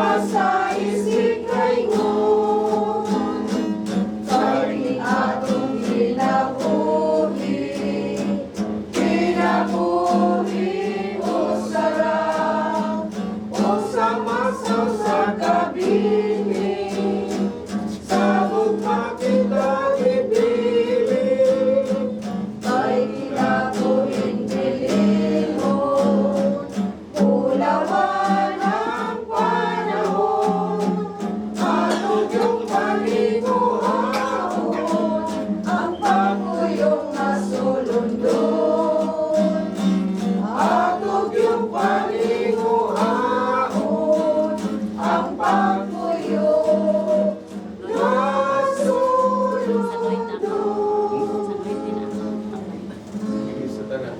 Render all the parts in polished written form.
masaisip kay ngon, kay atong kinabuhi, kinabuhi o sarap, o sama-saw sa kabini, sabog makita ibili, kay kinabuhin pilihon, ulawan ang panahon, atong yung paliguhaon, ang pagkuyong nasulundon, atong yung paliguhaon, ang pagkuyong nasulundon. Sa tanan.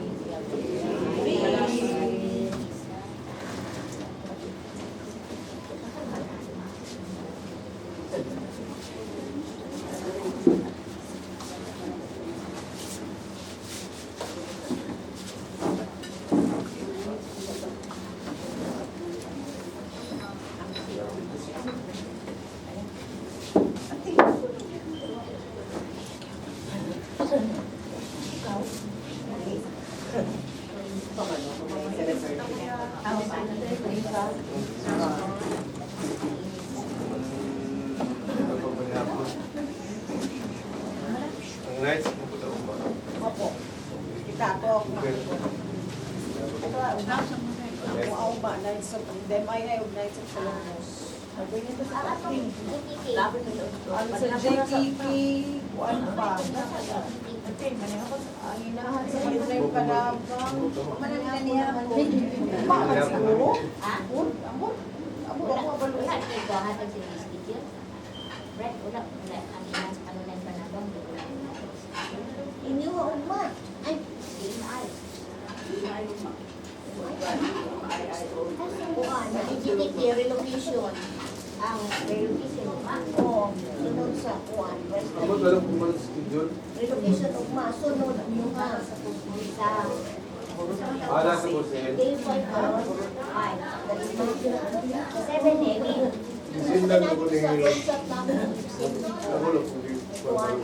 Ang nights, mapunta ko ba? Opo. Kita ako. Ako ba? Nights of them ay ay nights of Columbus. Ang sa JKK, kuan pa. Ang inahan sa Madrid Kalabang. Manang niya po. Bakit siguro? Amor? Amor? Amor ako baluhan. Inyo uma. Ay, kuan, GTK relocation. Ang relocation uma. Oo, sunod sa kuan. Amo dalam kumalas schedule. Relocation uma, sunod mga sa Para sa kusin. Day 5 hours. 7 heavy. Sindan ko ni Sa concept namin. ako lang kung Kuan,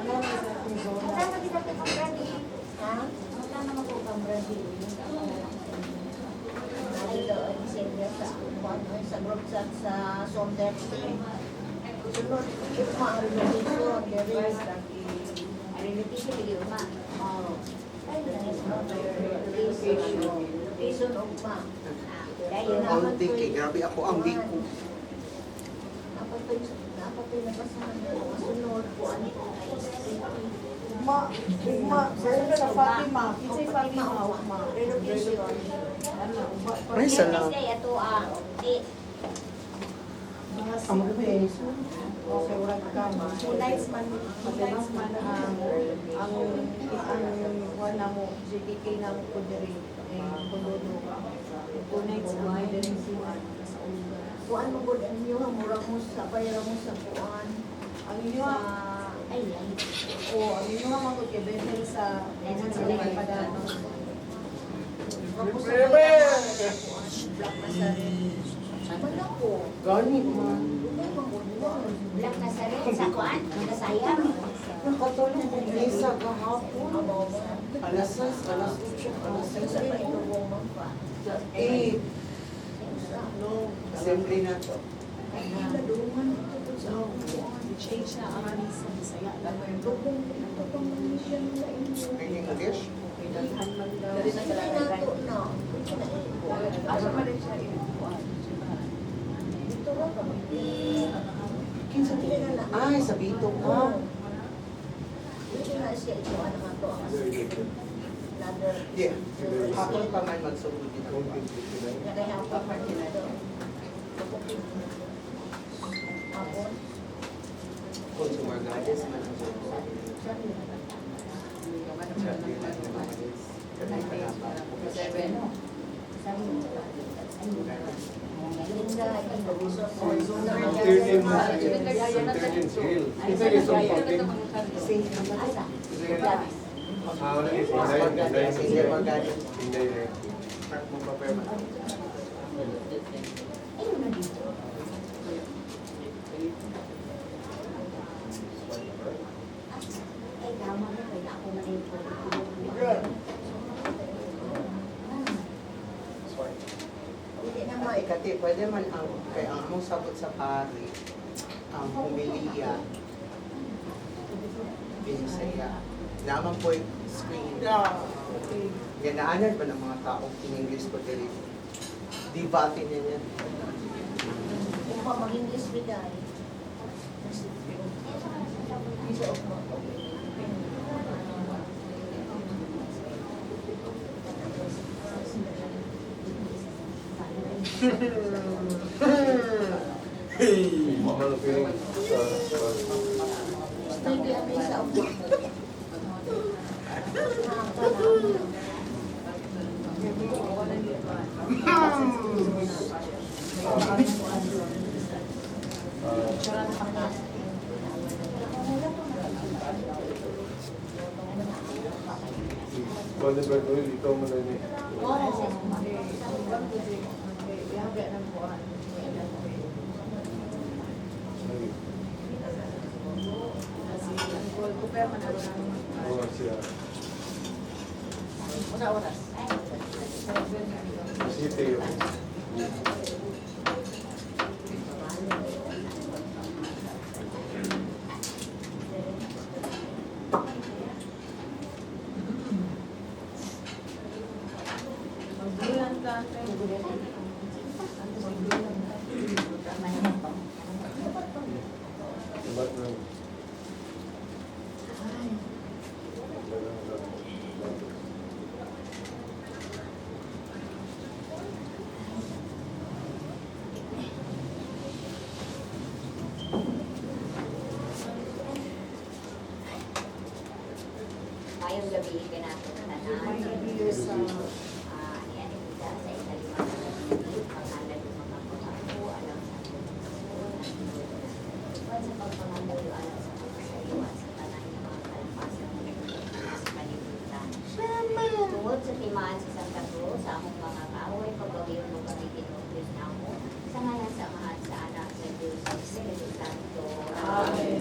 Kasama kita sa Brazil. Ha? Kasama mo po kang Brazil. Ay, doon, senior sa sa group chat sa Sonder. Sunod, ipma ang relocation. Relocation, hindi ipma. Oo. Ay, relocation, ipma. Dahil naman po. Grabe ako ang biko. Napatoy na basahan ko. Sunod po, ano po, Ugma, sa Fatima. Kinsay Fatima, ugma. relocation. Ay, salamat. Ito ang Mga silbi. Okay, wala ka. Two nights man ang wala mo, JKK na mo po diri. Kulodo. Two nights ang diri siya. kuan mo gud inyo mura mo sa bayar mo sa kuan. Ang inyo, Ay, ang inyo mga magkibenter sa mga padano. black na sa rin. Wala ko. Ganit man. Black na sa rin sa kuan. Kasayang. Nakatulong ko sa kahapon. Alas 6, alas 8, alas Sa pa ito mo pa. 8. No, assembly na to. Kadungan ito sa Change na ang misa sa saya. May English? Dalhan man daw. nato na. Asa pa rin siya Dito ra ka. Kinsa to? Ay, sa Bito ka. Dito na siya ito ano nga to. Another. Yeah. Hapon pa man magsugod dito. Nagayang pa partido. Hapon. Kung sumagades man ang Linda, Hindi, Ayun na dito. Ay, tama na. Kaya ako na rin po. Hindi naman ikati, pwede man ang kay ang among sabot sa pari, ang humiliya, binisaya. Naman po yung screen. Ganaanan pa ng mga taong in-English ko dili. Dibatin niya yan. Kung pa mag-English biday. Mahal ko yung sa... Hindi kami sa upo. Pwede ba ito? Ikaw mo na niya. Oo, siya. Oras. City yun. Ba't na? Ngayong gabi, pinatong tanan. Yan ang isa sa ikalimang gabi. Pangalan ng mga pangako, alam sa sa pagpangalan yung alam sa pagkasayuan sa tanan ng mga kalampasan ng sa kalibutan. Tungod sa timaan sa Santa Cruz, sa among mga kaaway, pagbawiyon mo kami kinuklis na ako. Sa ngalan sa mahal sa anak sa Diyos, sa Espiritu Santo. Amen.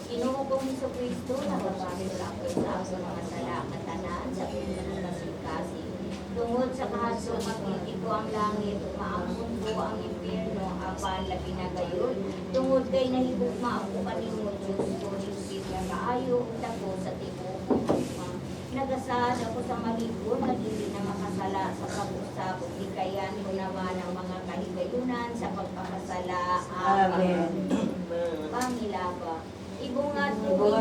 Ginoo kong Jesucristo, nagpapasok ako sa akong mga sala at tanan sa pinunong kasing-kasing. Tungod sa kahasong magtitiko ang langit, umaamon ko ang impyerno, apan labi na gayon. Tungod kay nahigugma ako kanimo, Diyos ko, higpit na kaayo, dako sa tibuok ko. Nagasad ako sa malikod, na hindi na makasala sa pag-usap, di kayan ko naman ang mga kahigayunan sa pagpapasala. Amen. Pangilaba. Ibungat mo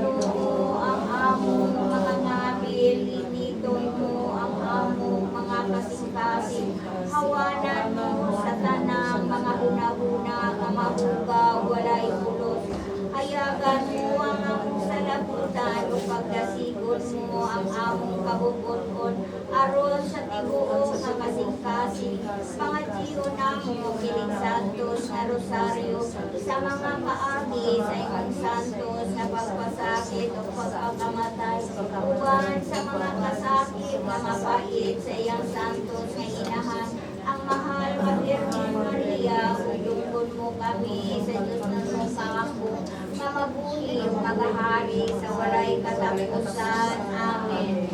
ang among mga ngabil, initon mo ang among mga kasing-kasing, hawanan mo sa tanang mga huna-huna, kamahuga, walay ulos. Hayagan mo ang among salaputan, o pagdasigon mo ang among kabubuton, aron sa tibuok sa kasing-kasing, pangatsiyo na mo, kiling santos na rosaryo, sa mga kaagi sa imong santos na pagpasakit o pagkakamatay, uban sa mga kasakit na mapait sa iyang santos na inahan, ang mahal na Virgin Maria, ulungkod mo kami sa Diyos na sumako, na mabuhi magahari sa walay katapusan. Amen.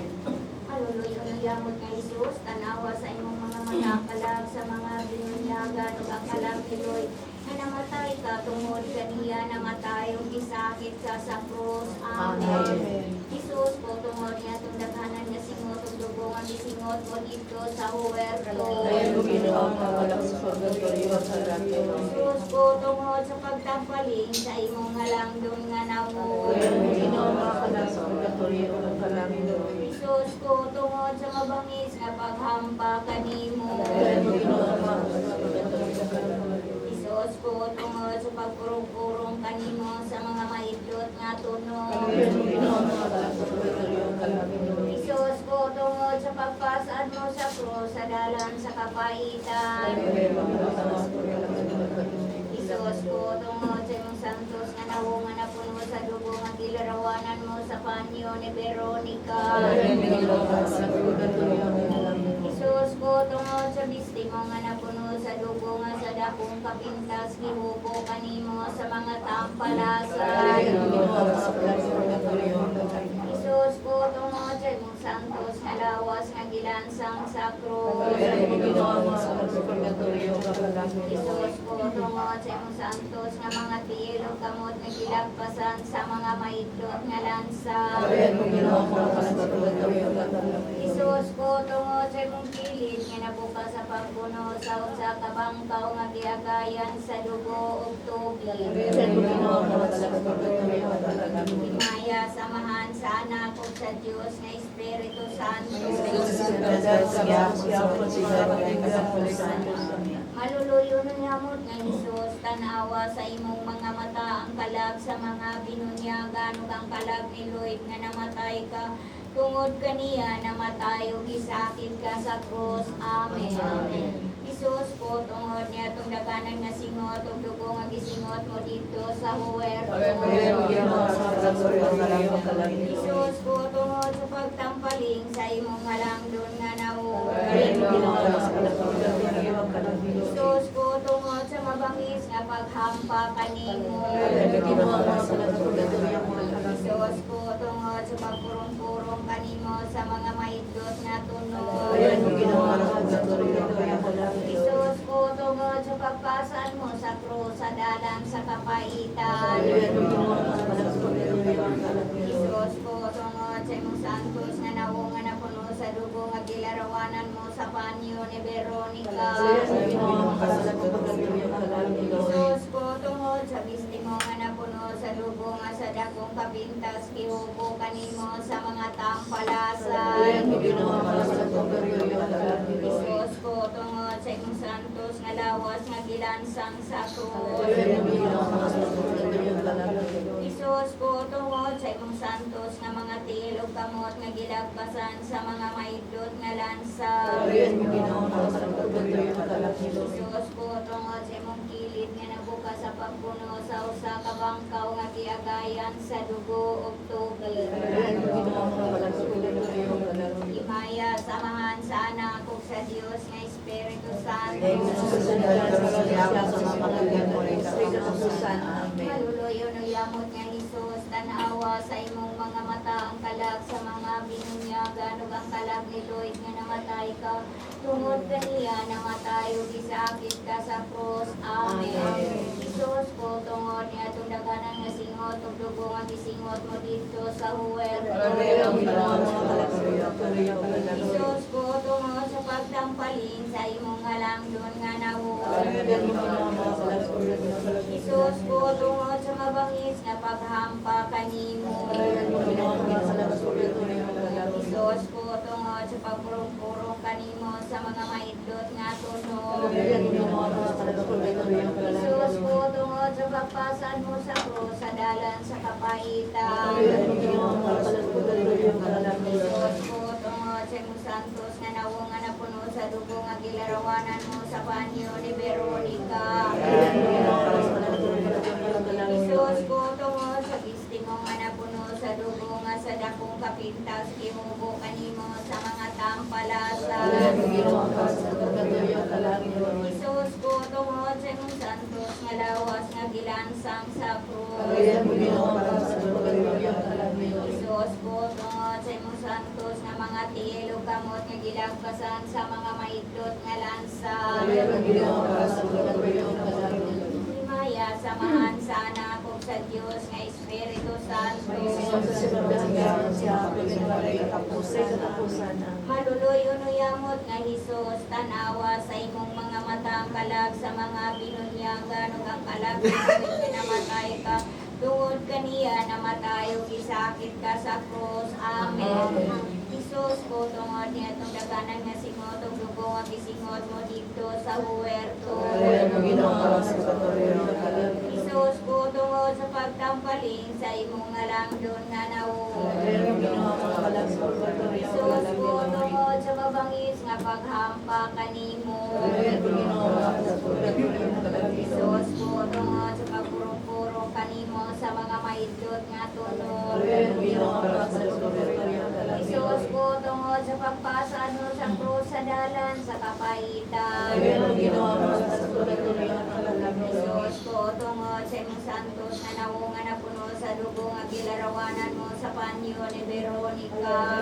Hallelujah, niyamot na Jesus, tanawa sa imong mga manakalag sa mga binunyagan o akalang Piloy, na namatay ka tungod kaniya namatayong gisakit ka sa krus. Amen. Jesus po, tungod niya itong daghanan niya singot, ang dugongan ni singot mo dito sa huwerto. Jesus po, tungod sa pagtampaling sa imong halangdon nga nawo. Jesus po, tungod sa mabangis nga paghamba kanimo. Jesus po, tungod sa pagpurong-purong kanimo sa mga maidlot nga tunog. Jesus po, tungod sa pagpasad mo sa krus sa dalan sa kapaitan. Jesus po, tungod sa imong santos nga nawungan na puno sa dugo nga gilarawanan mo sa panyo ni Veronica. Jesus Isus ko tungod sa bisti mo nga napuno sa dugo nga sa dakong kapintas gihubo kanimo sa mga tampalasan. Isus ko tungod sa imong santos nga lawas nga gilansang sa krus. Isus ko tungod sa imong santos nga mga tiyelo kamot nga gilagpasan sa mga maidlot nga lansa. Isus ko tungod sa imong kilid nga nabuka sa pagpuno sa usa ka bangkaw nga giagayan sa dugo ug tubig. Himaya samahan sa anak ug sa Dios nga Espiritu Santo. Maluluyo ng yamot nga Isus, tanawa sa imong mga mata ang kalag sa mga binunyagan ug ang kalag ni Lloyd nga namatay ka. Tungod kaniya namatay ug gisakit ka sa krus. Amen. Amen. Isus ko tungod niya itong daganan nga singot ug dugo nga gisingot mo dito sa huwerto. Isus ko tungod sa pagtampaling sa imong halangdon nga nahuwerto. Isus ko tungod sa mabangis nga paghampa kanimo. Isus ko tungod sa pagpurong-purong kanimo sa mga maidlot nga tunog. Isus ko tungod sa pagpasan mo sa krus sa dalan sa kapaitan. Isus ko tungod sa imong santos nga nawo nga napuno sa dugo nga gilarawanan mo sa panyo ni Veronica. Isus ko tungod sa bisti mo nga napuno sa dugo nga sa dakong kapintas gihubo kanimo sa mga tampalasan. Isus ko tungod sa imong santos nga lawas nga gilansang sa krus. Isus ko tungod sa imong santos nga mga tilog kamot nga gilagpasan sa mga maidlot nga lansa. Isus ko tungod sa imong kilid nga nabuka sa pagpuno sa usa ka bangkaw nga giagayan sa dugo ug tubig. Himaya samahan sa anak ug sa Dios nga Espiritu Santo. Maluluyo no yamot nga Hesus, tanawa sa imong mga mata ang kalag sa mga binunyagan ug ang kalag ni Lloyd nga namatay ka. Tungod kaniya namatay ug gisakit ka sa krus. Amen. Isus ko tungod niya itong daganan nga singot ug dugo nga gisingot mo dito sa huwerto. Isus ko tungod sa pagtampaling sa imong halangdon nga nahuwerto. Isus ko tungod sa mabangis nga paghampa kanimo. Isus ko tungod sa pagpurong-purong kanimo sa mga maidlot nga tunog. Isus ko tungod sa pagpasan mo sa krus sa dalan sa kapaitan. Isus ko tungod sa imong santos nga nawo nga napuno sa dugo nga gilarawanan mo sa panyo ni Veronica. Isus ko tungod sa bisti mo nga napuno sa dugo nga sa dakong kapintas gihubo kanimo sa mga tampalasan. Isus ko tungod sa imong santos nga lawas nga gilansang sa krus. Isus ko tungod sa imong santos nga mga tiyelo kamot nga gilagpasan sa mga maidlot nga lansa. Himaya samahan sa anak ug sa Dios nga Espiritu Santo. Maluluyo no yamot nga Hesus, tanawa sa imong mga mata ang kalag sa mga binunyagan ug ang kalag nga namatay ka. Tungod kaniya namatay ug gisakit ka sa krus. Amen. Isus ko tungod niya itong daganan nga singot ug dugo nga gisingot mo dito sa huwerto. Isus ko tungod sa pagtampaling sa imong halangdon nga nahuwerto. Isus ko tungod sa mabangis nga paghampa kanimo. Isus ko tungod sa pagpurong-purong kanimo sa mga maidlot nga tunog. Isus Isus ko tungod sa pagpasaan mo sa krus sa dalan sa kapaitan. Isus ko tungod sa imong santos na naungan na puno sa dugo nga gilarawanan mo sa panyo ni Veronica.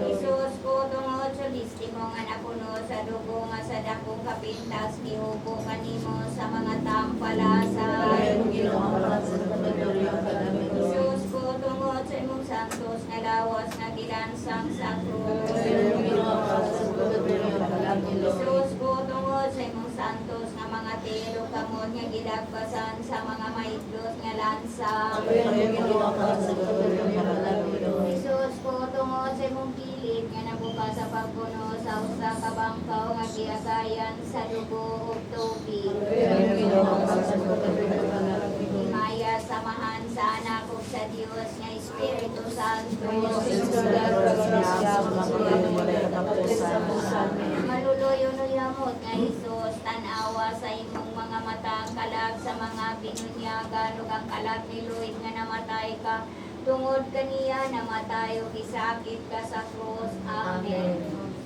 Isus ko tungod sa bistimo nga napuno sa dugo nga sa dakong kapintas gihubo kanimo sa mga tampalasan. Isus ko tungod sa imong santos nga lawas nga gilansang sa krus. Isus ko tungod sa imong santos nga mga telo kamot nga gilagpasan sa mga maidlot nga lansa. Isus ko tungod sa imong pilit nga nabuka sa pagpuno sa usa ka bangkaw nga giagayan sa dugo ug tubig. Himaya samahan sa anak ug sa Dios nga Espiritu Santo. Maluluyo-luyamot nga Isus, tanawa sa imong mga mata ang kalag sa mga binunyagan ug ang kalag ni Lloyd nga namatay ka. Tungod kaniya namatay ug gisakit ka sa krus. Amen.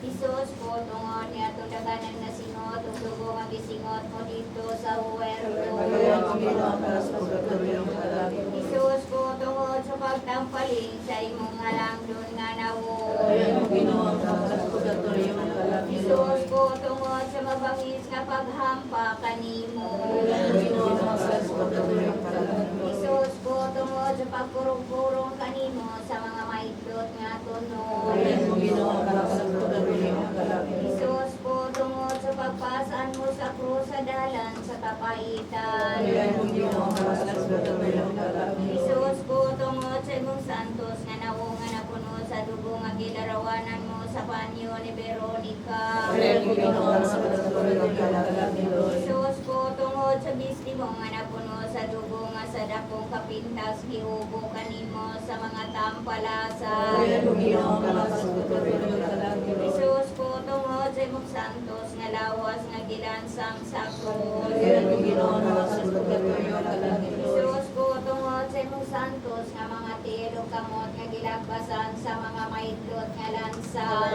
Isus ko tungod niya daganan nga singot ug dugo nga gisingot mo dito sa huwerto. Isus ko tungod sa pagtampaling sa imong halangdon nga nawo. Isus ko tungod sa mabangis nga paghampa kanimo. Isus ko tungod sa pagkurong-kurong kanimo sa mga maidlot nga tunog. Isus ko tungod sa pagpasaan mo sa krus sa dalan sa kapaitan. Isus ko tungod sa imong santos nga naungan na puno sa dugo nga gilarawanan mo sa panyo ni Veronica. Isus ko tungod sa bistimo nga napuno sa dugo nga sa dakong kapintas gihubo kanimo sa mga tampalasan. Isus ko tungod sa imong santos nga lawas nga gilansang sa krus. Isus ko tungod sa imong santos nga mga telo kamot nga gilagpasan sa mga maidlot nga lansan.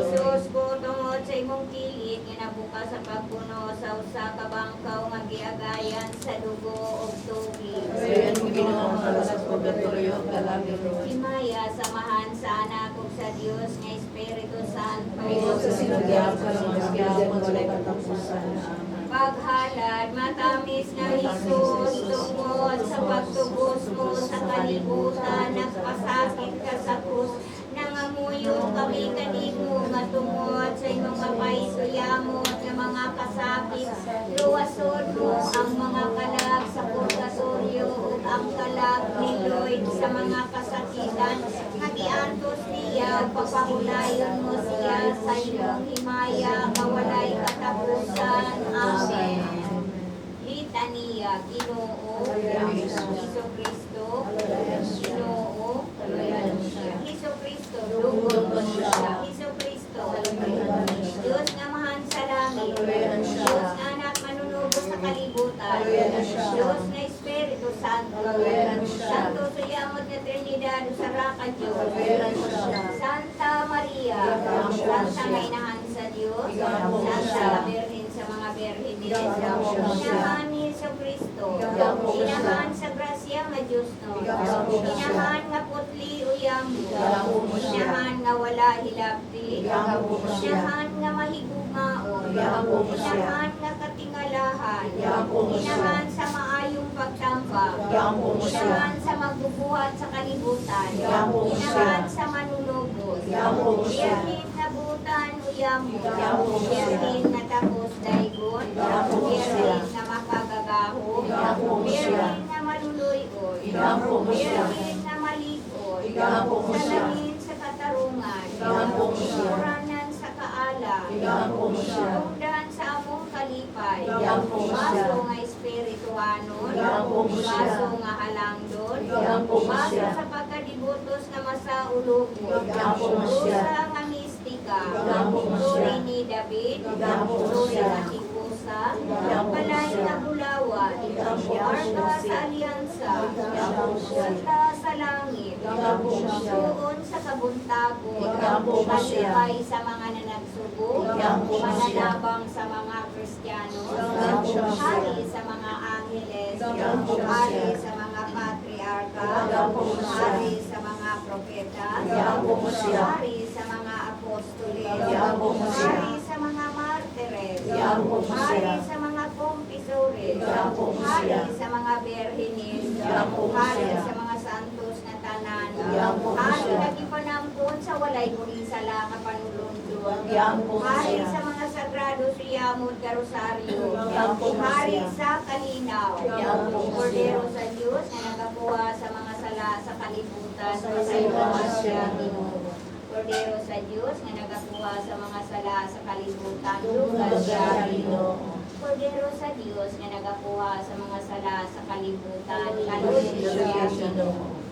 Isus ko tungod sa imong kilit nga nabuka sa pagpuno sa usa ka bangkaw nga giagayan sa dugo ug tubig. Himaya samahan sa anak ug sa Dios nga Espiritu Santo. Paghalad matamis na Isus tungod sa pagtubos mo sa kalibutan nagpasakit ka sa krus. Nangamuyo kami kanimo nga tungod sa imong mapaisuyamot nga mga kasakit. Luwason mo ang mga kalag sa purgatorio ug ang kalag ni Lloyd sa mga kasakitan. Nagiantos niya, papahulayon mo siya sa imong himaya, kawalay katapusan. Amen. Litania, Ginoo, Hesus Kristo, Ginoo, Hesus Kristo, lugod mo siya, Hesus Kristo, Diyos nga mahan sa langit, Diyos nga anak manunubo sa kalibutan, Diyos nga Espiritu Santo, Santo Suyamot nga Trinidad sa Raka Diyos, Santa Maria, Santa Ngainahan sa Diyos, Santa Birhen sa mga birhines, Inahan ni Hesus Kristo, Inahan sa grasya nga Diyos no, Inahan nga putli uyam mo, Inahan nga wala hilabti, Inahan nga mahigumaon, Inahan nga katingalahan, Inahan sa maayong pagtambak, Inahan sa magbubuhat sa kalibutan, Inahan sa manunubos, Birhin na butan uyam mo, Birhin na tapos daigon, Birhin na makagagaho, Birhin na maluluyon, Birhin na malikod, Salamin sa katarungan, Puranan sa kaalam, Tungdan sa among kalipay, Baso nga espirituanon, Baso nga halangdon, Baso sa pagkadibutos nga masaulugon, Rusa nga mistika, Turi ni David, Turi nga hikusa, Arka, Balay na Bulawa, Arka sa Alyansa, Punta sa Langit, Doon sa Kabuntagon, Malibay sa mga nanagsubo, Mananabang sa mga Kristiyano, Hari sa mga Angeles, Hari sa mga Patriarka, Hari sa mga Propeta, Hari sa mga Apostoles, Hari sa mga Martires, Hari sa mga Kompisores, Hari sa mga Berhenes, Hari sa mga Santos na tanan, Hari nagipanampun sa walay kuni sala nga panulundon, Hari sa mga Sagrados Riyamod ka Rosario, Hari sa Kalinaw, Kordero sa Diyos na nagakuha sa mga sala sa kalibutan, sa iwasan siya Ginoo. Kordero sa Diyos nga nagakuha sa mga sala sa kalibutan, lugar siya Ginoo. Kordero sa Diyos nga nagakuha sa mga sala sa kalibutan, kaluy siya Ginoo.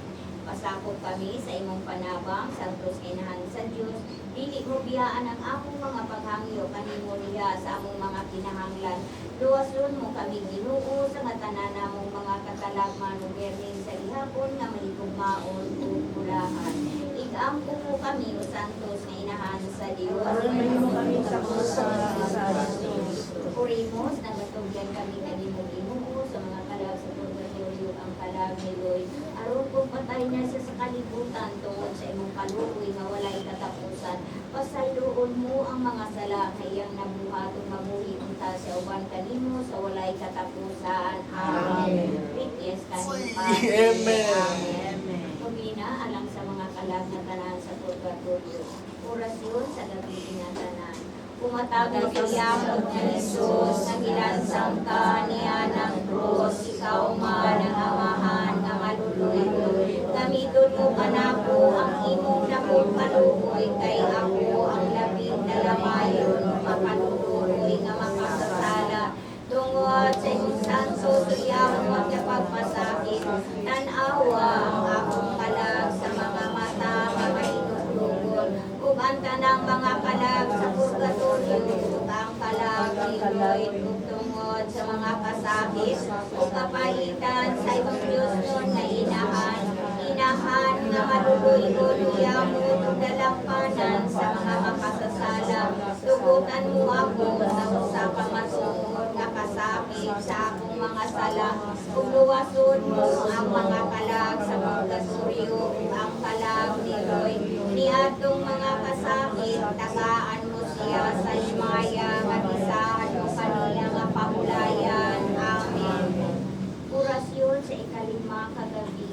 Pasakop kami sa imong panabang, santos inahan sa Diyos, dili mo biyaan ang among mga paghangyo kanimo niya sa among mga kinahanglan. Luwason mo kami Ginoo sa nga tanan namong mga katalagman ug bernin sa gihapon nga mahigugmaon ug bulahan. Igampo mo kami o santos nga inahan sa Dios. Purimos na matugyan kami kanimo Ginoo sa mga kalag sa purgatorio ang kalag ni Lord. Aron kung patay na siya sa kalibutan tungod sa imong kaluoy nga walay katapusan. Pasayloon mo ang mga sala kayang nabuhat ug mabuhi unta sa uban kanimo sa walay katapusan. Amen. Request kanin pa. Amen. Kumina alang sa mga kalag na tanan sa purgatorio. Orasyon sa gabi nga tanan. Pumatagod iyamot na Jesus, nagilansang ka niya ng krus, ikaw man ang amahan nga maluluy-luy. Gamiton mo ka na po ang imong dakong paluoy, kay ako ang labing na lamayon, makaluluoy nga makasasala. Tungod sa imong santo, tuyang magkapagpasakit, tanawa ang akong kalag sa mga mata nga mainudugon. Ug ang tanang mga kalag sa purgatorio, ug ang kalag ni Lloyd, ug tungod sa mga kasakit, ug kapahitan sa imong Diyos nun nga inahan nga maluluy-luy-yamot ug dalampanan sa mga makasasala. Tugutan mo ako sa usa ka matungod nga kasakit sa akong mga sala. Ug luwason mo ang mga kalag sa purgatorio ug ang kalag ni Lloyd. Niadtong mga kasakit, tagaan mo siya sa himaya nga bisahan mo kanila nga pamulayan. Amen. Orasyon sa ikalima kagabi.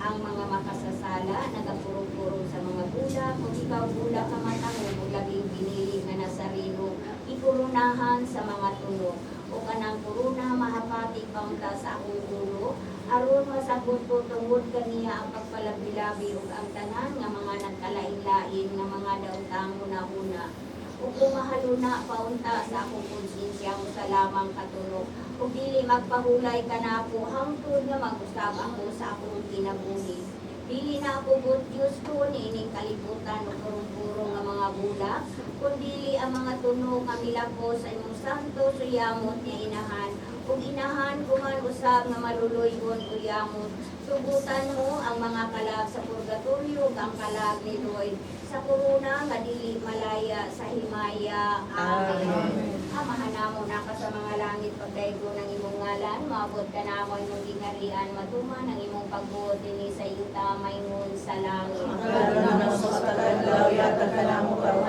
Ang mga makasasala, nagapurong-purong sa mga bula, kung ikaw bula ka matangog, o labing binili nga nasarino, ipurunahan sa mga tunog, o kanang puruna mahapati kaunta sa akong ulo, aron masagot ko tungod kaniya ang pagpalabi-labi, o ang tanan nga mga nagkalain-lain, nga mga dautang una-una. O kung mahaluna paunta sa akong konsensya mo sa lamang katunog, o dili magpahulay ka na po, hangtod nga mag-usab ako sa akong kinabuhi. Dili na ako good Diyos ko, niining kalibutan o purong-purong nga mga bulak, kundi ang mga tunog nga milako sa imong santo suyamot niya inahan, o inahan ko man usab nga maluluyon o yamot. Tugutan mo ang mga kalag sa purgatorio, ang kalag ni Lloyd, sa kuruna nga dili malaya sa himaya. Amen. Amahan namo na ka sa mga langit pagdaygo ng imong ngalan, maabot ka namo imong gingarian, matuman ang imong pagbuot dinhi sa yuta mayngon sa langit. Ang sa kataglaw, yatag ka na mo karong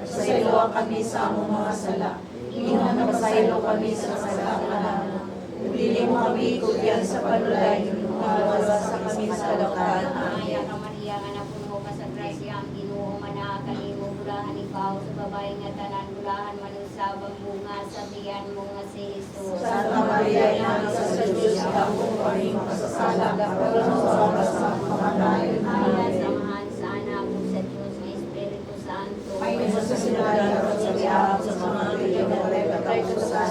sa ilo kami sa among mga sala. Ingon na pasaylo kami sa sala kanan. Dili mo kami kugyan sa panulay, mga sa kami sa kalautan. Maya ka Maria nga napuno ka sa grasya, ang Ginoo man kanimo bulahan ikaw sa babae nga tanan, bulahan manusab ang bunga sa tiyan mo nga si Jesus. Santa Maria, Ina sa Diyos, ako kami makasasala, pero sa oras ng pamatayan. Kaya samahan sa anak mo sa Diyos nga Espiritu Santo. Ay, sa sinularan at sa biyahap sa mga kailangan patay ko sa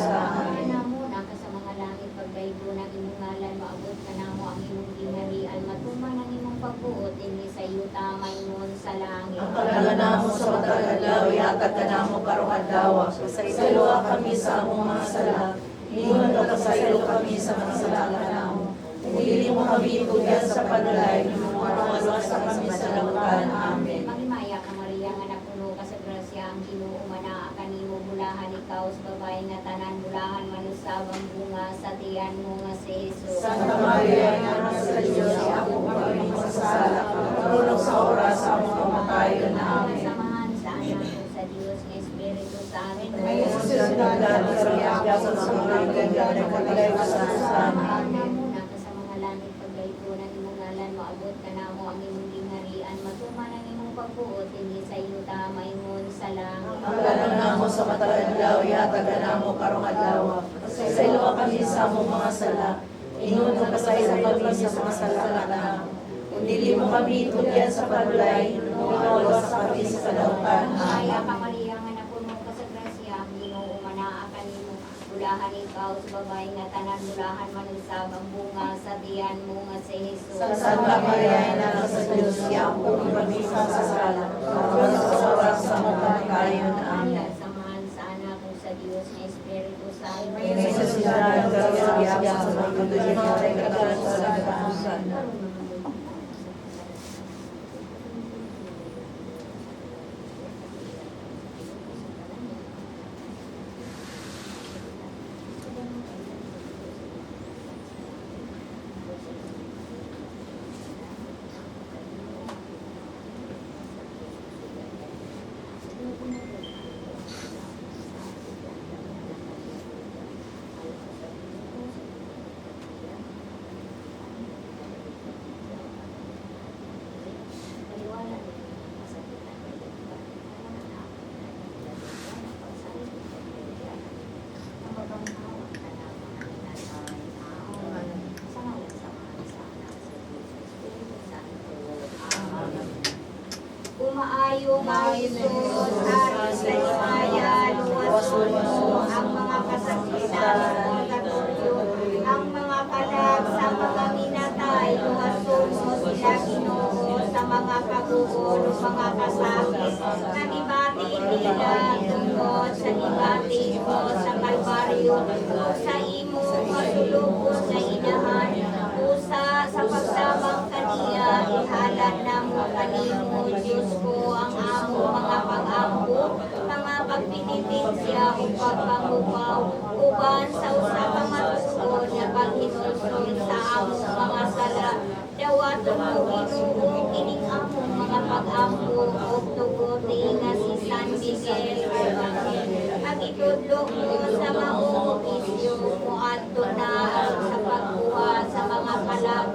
Ana mo na ka sa mga langit pagdaygo ng imong ngalan, maabot ka namo ang imong gingharian, matuman ang imong pagbuot dinhi sa yuta mayngon sa langit. ang paglalana mo sa matagala, adlaw yatag kanamo karong adlaw. Pasaylo kami sa among mga sala. Ingon ka pasaylo kami sa mga sala kanamo. Dili mo kami tugyan sa panulay, maluwas kami sa lautan. Amen. Magimaya ka Maria nga napuno ka sa grasya ang Ginoo manaa kanimo bulahan ikaw sa babae nga tanan bulahan manusabang bunga sa tiyan mo nga si Jesus. Santa Maria, Ina sa Diyos, ako kami masasala, marunong sa oras sa among kamatayon. Amen. Samahan sa anak ko sa Dios nga Espiritu Santo. May susunod natin sa mga sa mga ganda na kagalay sa amin. Amen. Muna ka sa mga langit pagkaipunan imong ngalan maabot ka namo ang imong gingharian matuman ang imong pagbuot hindi sa iyo tama ingon sa langit. Ang ganon namo sa matag-adlaw, yatag namo karong adlaw. Pasaylo kami sa among mga sala. Ingon ka pasaylo kami sa mga sala kanamo. Kung dili mo kami tugyan sa panulay, maluwas kami sa kalautan. Maya Amen. ka Maria nga napuno ka sa grasya ang Ginoo manaa kanimo bulahan ikaw sa babae nga tanan bulahan manusab ang bunga sa tiyan mo nga si Jesus. Santa Maria, Ina sa Diyos, ako kami masasala, marunong sa oras sa among kamatayon. Amen. Samahan sa anak ko sa Dios nga Espiritu Santo. May susunod ka sa mga katuloy na kagalay sa katapusan. Umaayo nga Isus, hari sa himaya, luwason mo ang mga kasakitan ng purgatorio, ang mga kalag sa mga minatay, luwason mo sila Ginoo sa mga kaguol, mga kasakit, na ibati nila tungkol sa ibati mo sa Kalbaryo, sa imo kasulubos na inahan, usa sa pagtabang kaniya, ihalad na mo kanimo, Diyos ko, ang amo mga pag-ampo, mga pagpinipensya o pagpangupaw, uban sa usa ka matuod na paghinulsol sa amo mga sala, dawaton mo Ginoo kining amo mga pag-ampo, o tuguti nga si San Miguel Arcangel, ang itudlo mo sa maong isyo mo adto na sa pagkuha sa mga kalag,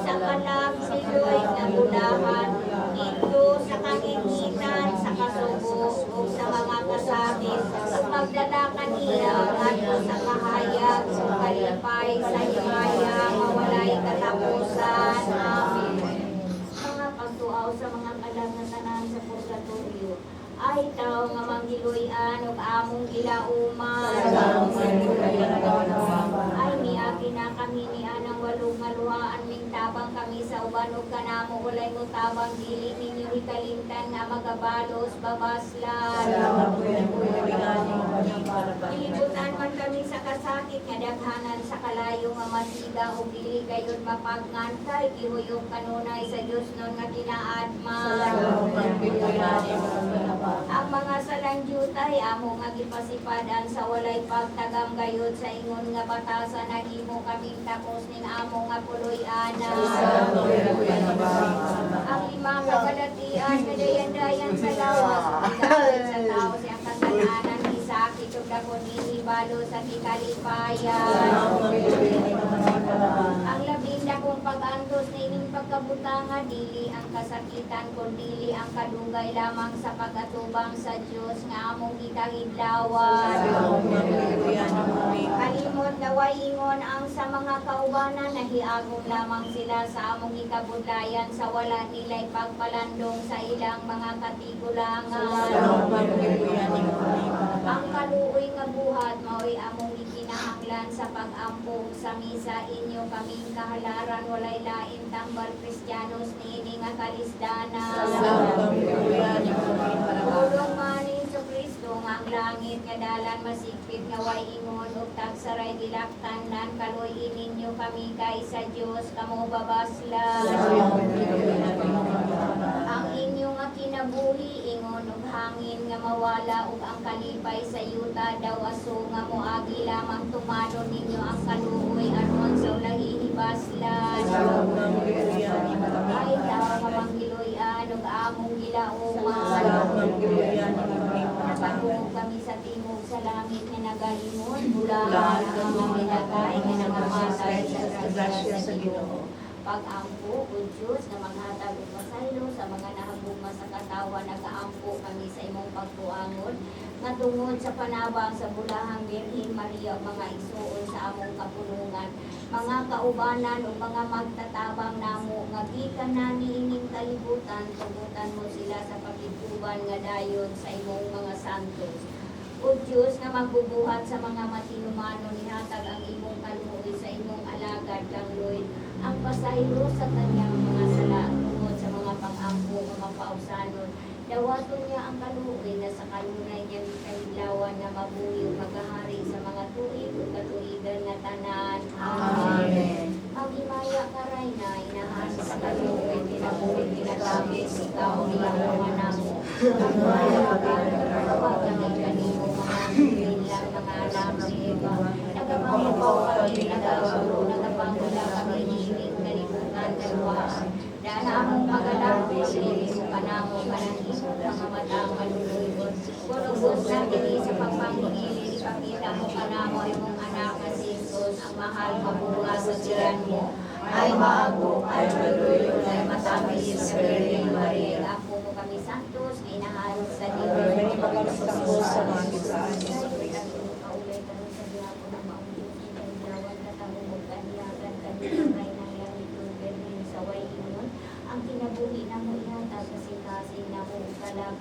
sa kalag siloy na bulahan, ito sa kagingitan, sa kasubo, o sa mga kasakit, magdala kaniya adto sa kahayag, sa kalipay, sa himaya, mawalay katapusan. Amen. Mga pagtuaw sa mga kalag na tanan sa purgatorio, ay tao nga manggiloy-an ug among gilauman. Ay miagi na kami ni anang walong nga luhaan ning tabang kami sa uban ug kanamo ulay mo tabang dili ninyo ikalimtan nga magabalos babaslan. Ilibutan man kami sa kasakit nga daghanan sa kalayo nga masiga ug dili gayud mapagngan kay gihuyog kanunay sa Dios nun nga kinaadman. Ang mga salandyutay amo nga gipasipadan sa walay pagtagam gayud sa ingon nga batasan naghimo kaming tapos ning amo nga puloy-ana. Ang limang kabalatian nga dayan-dayan sa lawas dahil sa tao siyang kasalanan isakit ug dako hinibalo sa kikalipayan. Ang labing dakong pag-antos na ining pagkabutangan dili ang kasakitan kundi ang kadugay lamang sa pag-atubang sa Dios nga among gikahidlawan. Kalimot naway ingon ang sa mga kaubanan nahiagom lamang sila sa among gikabudlayan sa wala nila'y pagpalandong sa ilang mga katigulangan. Ang kaluoy nga buhat mao'y among ikinahanglan sa pag-ampog sa misa inyo kaming kahalaran walay lain tambal Kristiyanos niini nga kalisdanan. Tulong man kan masigpit nga way ingon ug tagsaray dilaktan nan kaloy ininyo kami kay sa Dios kamo babasla. Ang inyo nga kinabuhi ingon ug hangin nga mawala ug ang kalipay sa yuta daw aso nga moagi lamang tumanon ninyo ang kaluoy aron sa ulahi hibaslan. Ay daw nga manggiloy-an ug among gilauman. Natagong kami sa timog sa langit nga nagalimon bulahan ang mga nilagay nga nagamatay sa grasya sa Ginoo. Pag-ampo o Diyos na maghatag og pasaylo sa mga nahagugma sa katawan, nag-aampo kami sa imong pagtuangon nga tungod sa panabang sa bulahang Birhen Maria mga igsuon sa among kapulungan, mga kaubanan o mga magtatabang namo nga gikan na niining kalibutan, tugutan mo sila sa pagituban nga dayon sa imong mga santos. O Diyos nga magbubuhat sa mga matinumano, nihatag ang imong kaluoy sa imong alagad kang Lloyd, ang pasaylo sa kanyang mga sala tungod sa mga pang-ampo nga mapausanon. Dawaton niya ang kaluoy na sa kanunay niya kahiglawan na mabuhi ug maghahari sa mga tuig ug katuigan nga tanan. Amen. Maghimaya karay na inahan sa kaluoy, tinabuhi, tinatapis, ikaw nilang mga namo. Maghimaya pagkakawag kami kanimo mga bilang mga alam si Eva. Nagapangupaw kami, nagapangula kami hiling kalibutan kaluwaan. Dahil among magalang pililis mo panamo kanangis mga matang maluluyon. Kurugos na dili sa pagpangingili, ipakita mo panamo imong anak na si Jesus, ang mahal mabunga sa tiyan mo. Ay maago, ay maluyo, ay matamis sa Birhen Maria. Ako mo kami santos, na inaharap sa Diyos. May pagkakas ko sa mga kisaan. Kaulay ka sa Diyos na maunod. Kailangan katahumog kanyagan, kanyagan, kanyagan, sa way ingon. Ang kinabuhi na mo ihatag kasing-kasing na mo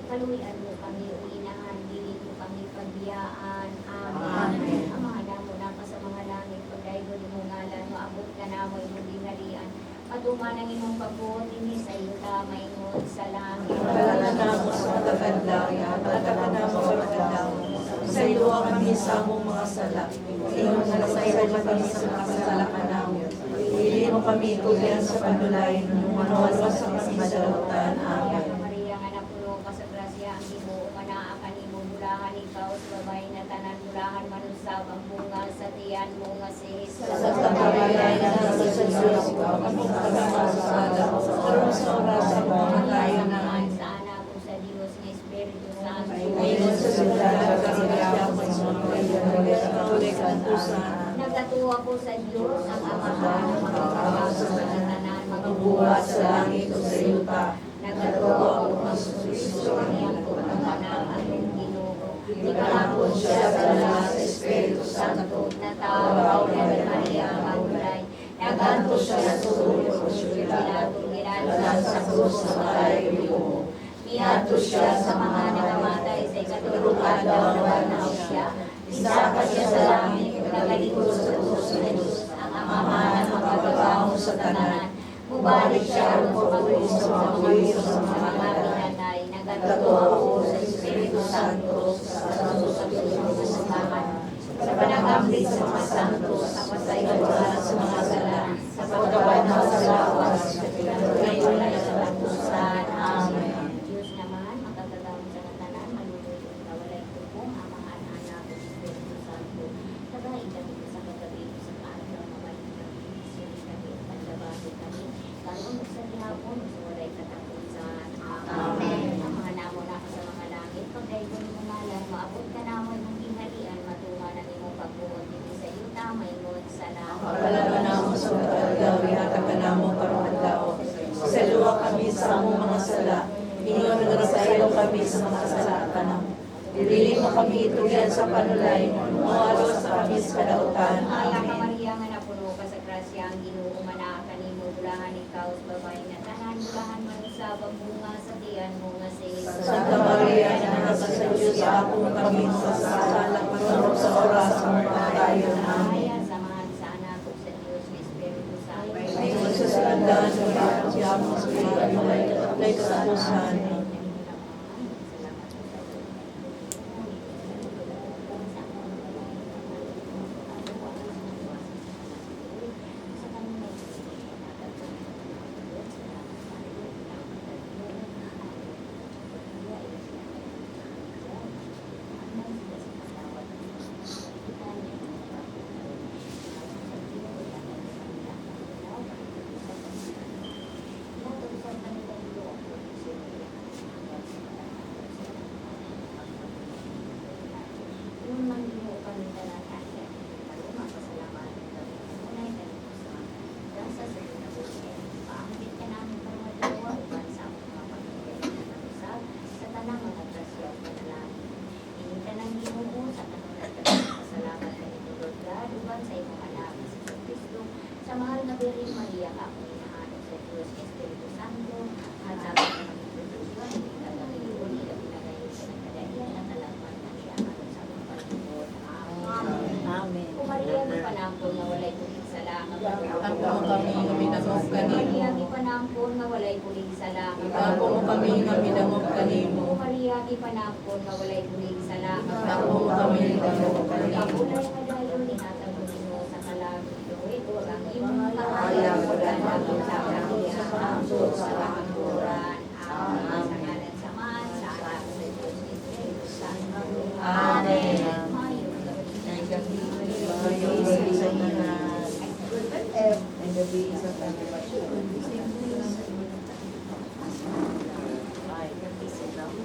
kaluyan mo kami o inahan, dili mo kami pagbiyaan. Amen. Ang mga damo na ka sa mga langit, pagdaygon mo ngalan, maabot ka na mo imong gingharian. Patuman ang imong pagbuot ini sa iyo ka maingon sa langit. Pagkakanamo sa matagandaya, pagkakanamo sa matagandaya. Sa iyo kami sa among mga sala. Ingon na sa iyo kami sa mga sala kanamo. Dili mo kami tugyan sa panulay, manuwalwas sa kasimadalutan. Amen. Maria nga napuno ka sa grasya, ang Ginoo manaa kanimo bulahan ikaw sa babay na tanan bulahan manusab ang bunga sa tiyan mo nga si Jesus. Santa Maria, ina sa Diyos, ikaw kami kagasasala. Karon sa oras sa mga tayo na sa anak ko sa Dios nga Espiritu Santo. ngayon sa siyudad at kagayapon sa mga kaibigan at tuloy kantusan. Nagatuwa ko sa Diyos ang Amahan ng mga kapag sa tanan Magbuhat sa langit o sa yuta. Nagatuwa ko ang Kristo niyang kumakanang ang Ginoo. Ikalapon siya sa lahat sa Espiritu Santo. Natawag ni Maria Magdalena. Naganto siya sa sulod sa siyudad. Lahat sa krus na malayo mo. Miyato siya sa mga nagamatay sa ikatulong adlaw na banaw siya. Isaka siya sa langit, nagalikod sa krus na Diyos, ang Ama na magpapagawa sa tanan. Mubalik siya ang pagpagawin sa mga Diyos sa mga pinanay. Nagatuwa ko sa Espiritu Santo sa susunod sa panagambit sa mga santo, sa pasayuan sa mga sala, sa pagkabanaw sa lawas, ngayon ay sa lapusan. Amen. Diyos naman, magkakagamit sa katanan, maluluto at kawalay tubong, ang mga anak ng Espiritu Santo. Tagain kami sa kagabi sa kaaraw na maling kami, sili kami at panlabasi kami, kalong sa dihapon, sa walay katapusan. Amen. Ang mga namo na sa mga langit, pagdaikon mo ngalan, maabot ka na mo yung gingharian, matunga ng imong pagbuot, hindi sa iyo tamay mo sa langit. Kapalaman namo sa matagdaw, ihatag ka namo karungadlaw. Sa luwa kami sa among mga sala. Ingon na sa iyo kami sa mga sala at kanamo. Dili mo kami itugyan sa panulay, mawalos sa kami sa kadautan. Aya ka Amen. Maria nga napuno ka sa grasya, ang Ginoo manaa kanimo bulahan ikaw sa babae nga tanan bulahan manusab ang bunga sa tiyan mo nga si Jesus. Santa Maria, ina sa Diyos, akong kami sa sala karon sa oras sa mga tayo na amin. Aya samahan sa anak ko sa Dios nga Espiritu Santo. Ngayon sa sandaan ng mga siyamo sa mga lay katapusan. kanimo. Maria, ipanampon nga walay puling sala. Ikaw mo kami nga minamog kanimo. Maria, ipanampon nga walay puling sala. Ikaw mo kami minamog kanimo. Kapulay nga dayon ni Atang Ginoo sa kalagito. Ito ang imong Ayaw ko kahayag lang natin sa sa kahiyang sa kanturan. Amen. Sa ngalan sa Man, sa anak sa Diyos ni Espiritu Santo. Amen. Mayong gabi. Ay gabi, mayo sa isang tanan. Ay gabi sa tanan. Ay gabi sa tanan.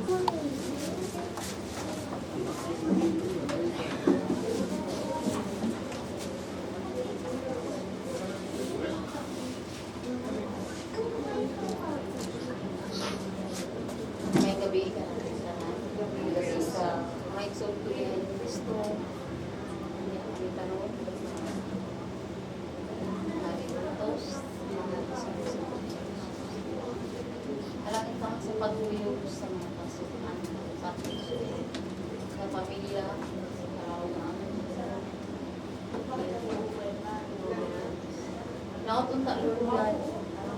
May gabi ka na sa gabi sa may soul ko yan Kristo. Kita ro. Hari tos mga sa alam ito sa patuloy sa mga kasuhan pati sa pamilya sa karawang nautunta luluyan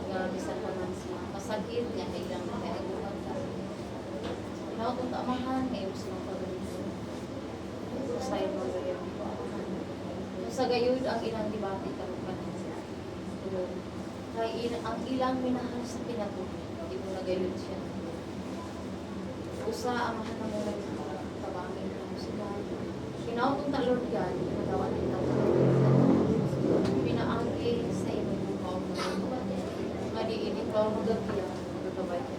nga bisan pa man siya masakit nga ilang kailangan ka nautunta amahan may gusto ng pagalitin sa iyo gayon sa gayud ang ilang debate karon kanin kay ang ilang minahal sa kinabuhi ito na gayud siya usa amahan na muna tabangin ng sila pinautunta Lord God pinagawa nila pinaagi sa imong bukaw nga di ikaw magabiya magkabay ko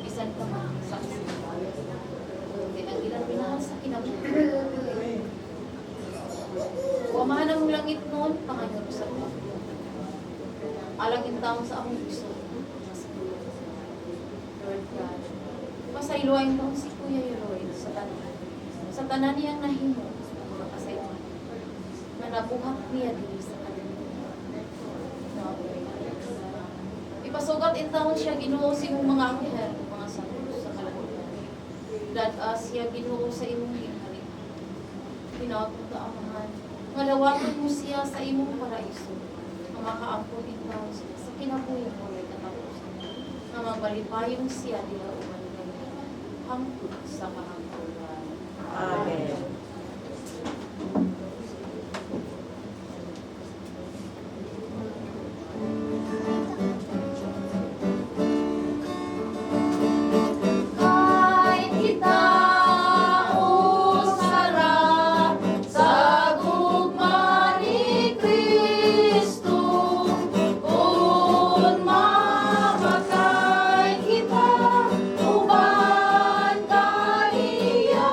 bisan pa man sa hindi ang ilang minahal sa kinabuhi wamahan ang langit noon pangayon sa ko alang yung taong sa akong gusto Lord God pasayloain mo si Kuya Yeroy sa tanan niyang nahimo makasayloan na nabuhat niya din sa kanila. Ipasugat in taon siya Ginoo sa imong mga anghel, mga santos sa kalabutan. Dad siya Ginoo sa imong ginhari. Pinautunta amahan, nga lawaton mo siya sa imong paraiso, nga makaampon in taon siya sa kinabuhi mo ay katapusan, nga mabalipayon siya dila uman kami, hangtod sa kahangturan. Amen. Kahit kita usara sa gugma ni Kristo, kung mamatay kita, uban kaniya.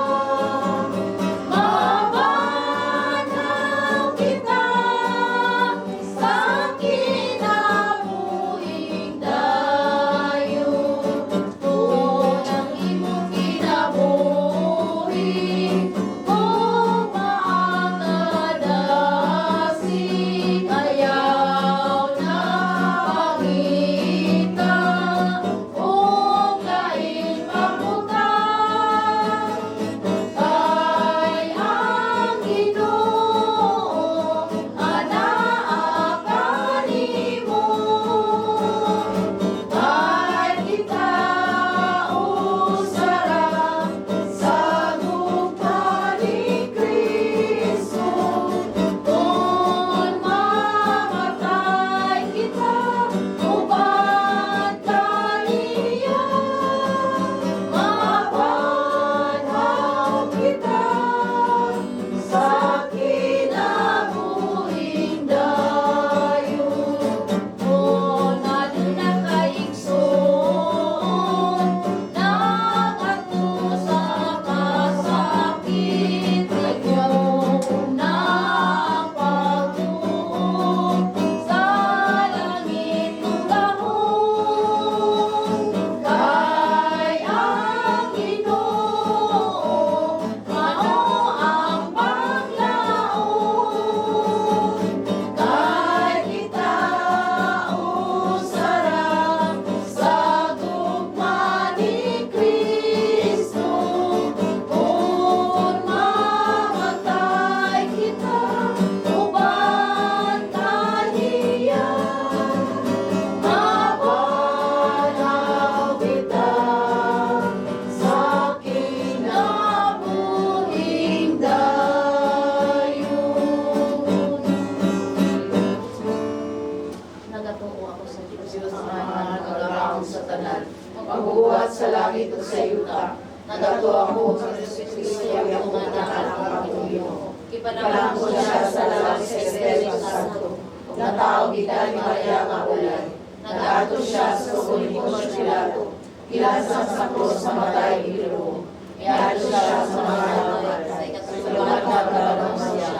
yuta. Nadato ako sa Kristo ay ako anak ng Panginoon. Ipanalangin ko siya sa lalaki sa Espiritu Santo. Natao kita ni Maria Magdalena. Nagato siya sa sugo ni Poncio Pilato. Ilasan sa krus sa matay ibiluho. Iado siya sa mga nabat. Sulamat na kalabang siya.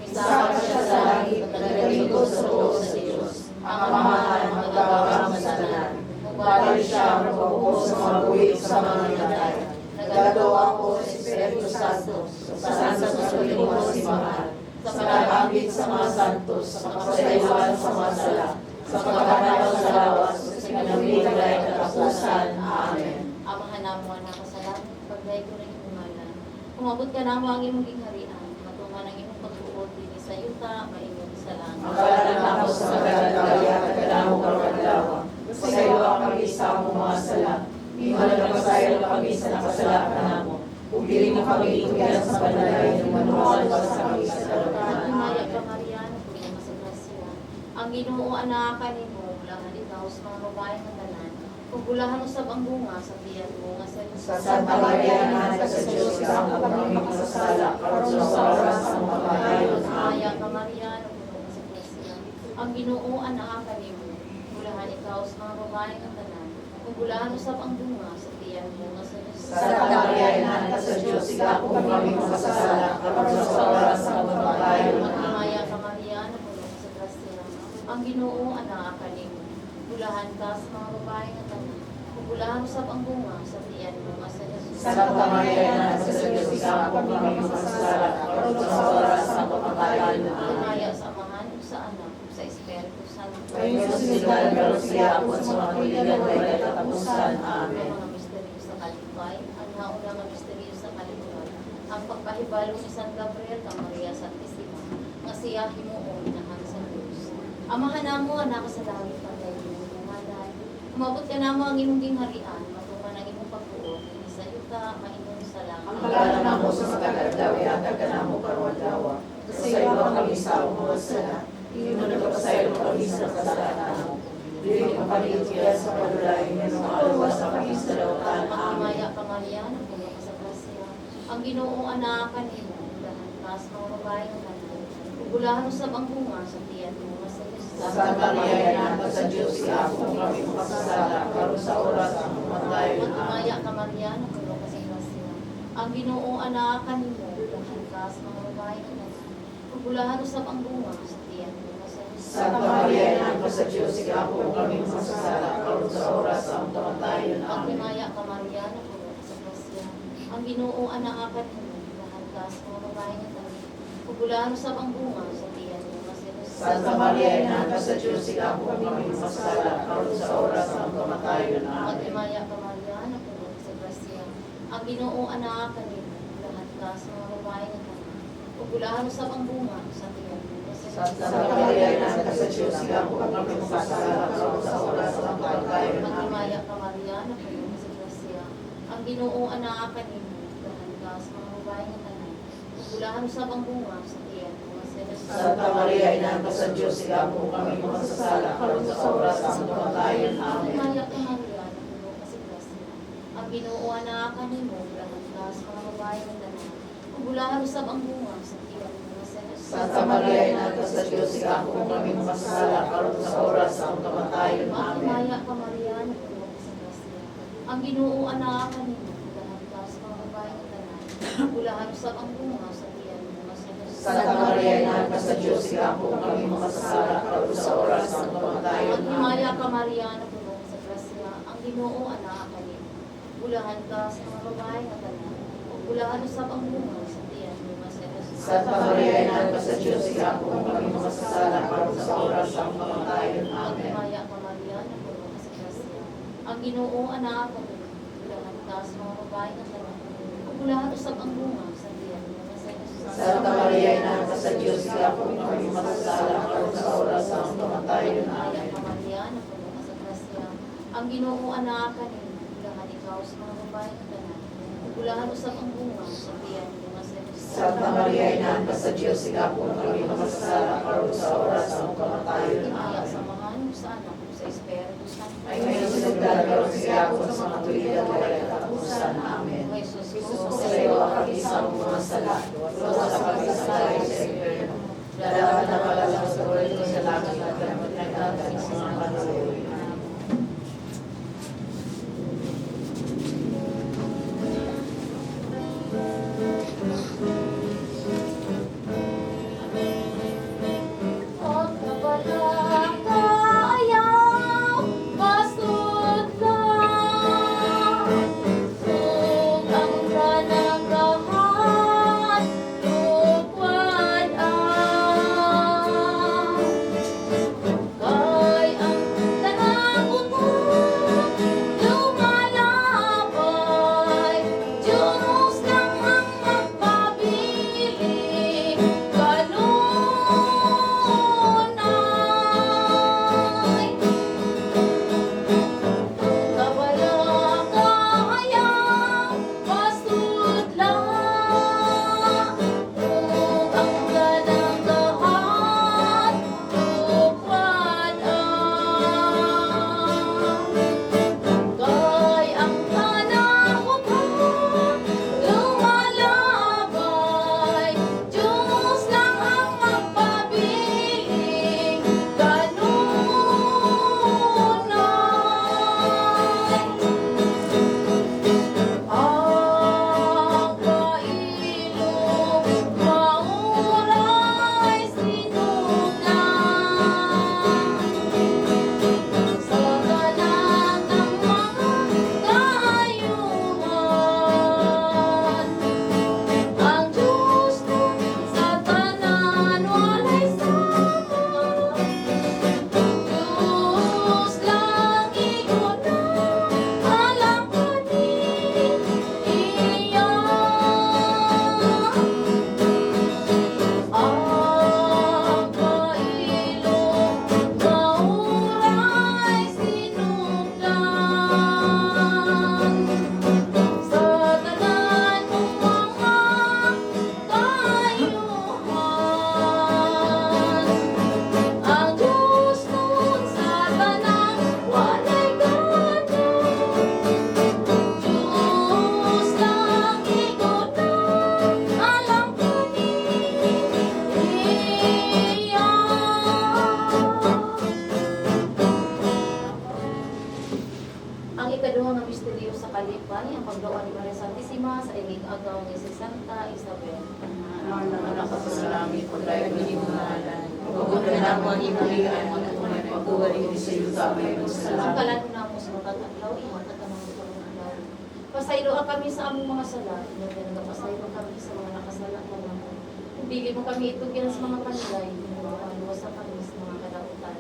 Misaka siya sa langit. Naglilingkod sa loob sa Diyos. Ang amahan ang magagawa sa tanan. Bali siya ang pagbuko sa mga buwig sa mga natay. Nagadato ako sa Espiritu Santo. Sa susunod mo si Mahal. Sa panalangin sa mga santos. Sa kapasayuan sa mga sala. Sa pagkakanal sa lawas. Sa pinamigay at katapusan. Amen. Amahan na mo anak ko sa langit, pagday ko na inumalan. Umabot ka na mo ang imong gingharian, matuman ang imong pagbuod din sa yuta, maingon sa langit. Makalan ako sa kagalagaya at kanamo karwadawa. Sa iyo ang kami sa among mga sala. Iman na pasayo kami sa nakasalakan namo. Upili mo kami ituyan sa panalay ng manual sa kami sa kalagahan. Maya ka Mariano, puno sa grasya. Ang Ginoo anakan nimo, bulahan ikaw sa mga babae ng tanan. Kung bulahan usab ang bunga sa tiyan mo nga sa Santa Maria, Ina sa Diyos, ikaw ang kami masasala. Karon sa oras ng pagkayon. Maya ka Mariano, puno sa grasya. Ang Ginoo anakan nimo, bulahan ikaw sa mga babae ng tanan. Kung bulahan usab ang bunga sa tiyan mo nga sa Santa Maria, Ina sa Diyos, ikaw ang kami masasala. Karon sa oras ng pagkayon. Maya ka Mariano, puno sa grasya. Ang Ginoo anakan nimo, bulahan ka sa mga babae ng tanan. Kung bulahan usab ang bunga sa tiyan mo nga sa Jesus. Santa Maria, Ina sa Diyos, ikaw ang kami masasala. Karon sa oras ng pagkayon. Maya sa Amahan, ug sa Anak, ug sa Espiritu Santo. Ngayon sa sigal, pero siya ako sa mga tuligan ay katapusan. Amen. Ang mga misteryo sa kalipay, ang nauna nga misteryo sa kalipay, ang pagpahibalo ni San Gabriel kang Maria Santissima, nga siya himuon inahan sa Diyos. Amahan namo anak sa langit pagay imong bungadan. Umabot ka namo ang imong gingharian, matuman ang imong pagbuot, hindi sa yuta, maingon sa langit. Ang pagkalan namo sa kagaldaw, yatag ka namo karwadawa. Sa iyo ang kami sa among mga sala. Iyon na kapasayo kami sa kasalanan mo. Dili ka paligyan sa padulay, ng alwas sa kami sa lautan. Amen. Maya ka Mariano, puno ka sa grasya. Ang Ginoo anakan nimo, bulahan ka sa mga babae ng tanan. Bulahan usab ang bunga sa tiyan mo nga sa Jesus. Santa Maria, Ina sa Diyos, ikaw ang kami makasasala. Karon sa oras ng pagkayon. Amen. Maya ka Mariano, puno ka sa grasya. Ang Ginoo anakan nimo, bulahan ka sa mga babae ng tanan. Bulahan usab ang bunga sa tiyan mo nga sa Jesus. Santa Maria, Ina sa Diyos, ikaw ang kami makasasala. Karon sa oras ng pagkayon. Ang Amen. Maya ka Mariano, puno ka sa grasya. Ang Ginoo anakan nimo, bulahan ka sa mga babae ng tanan. Bulahan usab ang bunga sa tiyan mo nga sa Jesus. Santa Maria, Ina sa Diyos, ikaw ang kami makasasala. Karon sa oras ng pagkayon. Amen. Maya ka Mariano, puno ka sa grasya. Ang Ginoo anakan nimo, bulahan ka sa mga babae ng tanan. Bulahan usab ang bunga sa tiyan mo nga sa Jesus. Santa Maria, Ina sa Diyos, ikaw ang kami makasasala. Karon sa oras ng pagkayon. Amen. Maya ka Mariano, puno ka sa grasya. Ang Ginoo anakan nimo, bulahan ka sa mga babae ng tanan. Bulahan usab ang bunga sa tiyan mo nga sa Jesus. Santa Maria, Ina sa Diyos, ikaw ang kami makasasala. Karon sa oras ng pagkayon. Amen. Maya ka Mariano, puno ka sa grasya. Ang Ginoo anakan nimo, bulahan ka sa mga babae ng tanan. Bulahan usab ang bunga sa tiyan mo nga sa Jesus. Santa Maria, Ina sa Diyos, ikaw ang kami makasasala. Karon sa oras ng pagkayon. Amen. Maya ka Mariano, puno ka sa grasya. Ang Ginoo anakan nimo, bulahan ka sa mga babae ng tanan. Bulahan usab ang bunga sa tiyan mo nga sa Jesus. Santa Maria, Ina sa Diyos, ikaw ang kami makasasala. Karon sa oras ng pagkayon. Ang Maya ka Mariano, puno ka sa grasya. Ang Ginoo anakan nimo, bulahan ka sa mga babae ng tanan. Bulahan usab ang bunga sa tiyan mo nga sa Jesus. Santa Maria, Ina sa Diyos, ikaw ang kami makasasala. Karon sa oras ng pagkayon. Ang Amen. Maya ka Mariano, puno ka sa grasya. Ang Ginoo anakan nimo, bulahan ka sa mga babae ng tanan. Bulahan usab ang bunga sa tiyan mo nga sa Jesus. Santa Maria, Ina sa Diyos, ikaw ang kami makasasala. Karon sa oras ng pagkayon. Maya Amen. ka Mariano, puno ka sa grasya. Ang Ginoo anakan nimo, bulahan ikaw sa mga babae ng tanan. Bulahan usab ang bunga sa tiyan mo nga sa Jesus. Santa Maria, Ina sa Diyos, ikaw ang kami makasasala. Karon sa oras ng pagkayon. Maya Amen. sa Amahan, ug sa Anak, ug sa Espiritu Santo. Ay ngayon sa lugar, karon siya ako sa mga tuligan ay katapusan. sala, sa kami sa tayo sa impyerno. Dalawa na pala sa ulit ko sa langit at nagtatag sa mga kaluwi. Huwag ka palang kaayaw, bastos lang. Sugang ka ng lahat, lukwad ang. Kay ang tanagot mo, lumalabay. Diyos lang ang magpapili, kanunay. Kabala kaayaw, bastud lang. Kung ang ganang lahat, lukwad ang. Kay ang tanakot mo, lumalabay. Diyos lang ang magpabiling, kanunay. Ang kailong mauray sinuglan. Sa tanan ng mga kaayuhan, ang Diyos mo sa tanan walay sama. Diyos lang iyon ang alam ko din iya. Ang kailong mauray sinuglan. Sa tanan ng mga kaayuhan, ang Diyos nun sa tanan walay ganang. Diyos lang iyon ang alam ko din iya. Ang ikaduha nga misteryo sa kalipay, ang pagdawa ni Maria Santissima sa ilig agaw ni si Santa Isabel. Ang anak ko sa langit, paglayo ng iyong ngalan. Huwag ka na mo ang ibulian, ang tunay pagkuwalik ni sa iyo tamay ng Ang salamat. kalano na mo sa matataglaw, iwan at ang mga kalunagaw. Pasaylo kami sa among mga sala, inagyan nga pasaylo kami sa mga nakasala na naman. Pili mo kami itugyan sa mga panilay, inuwaluwas sa kami sa mga kadautan.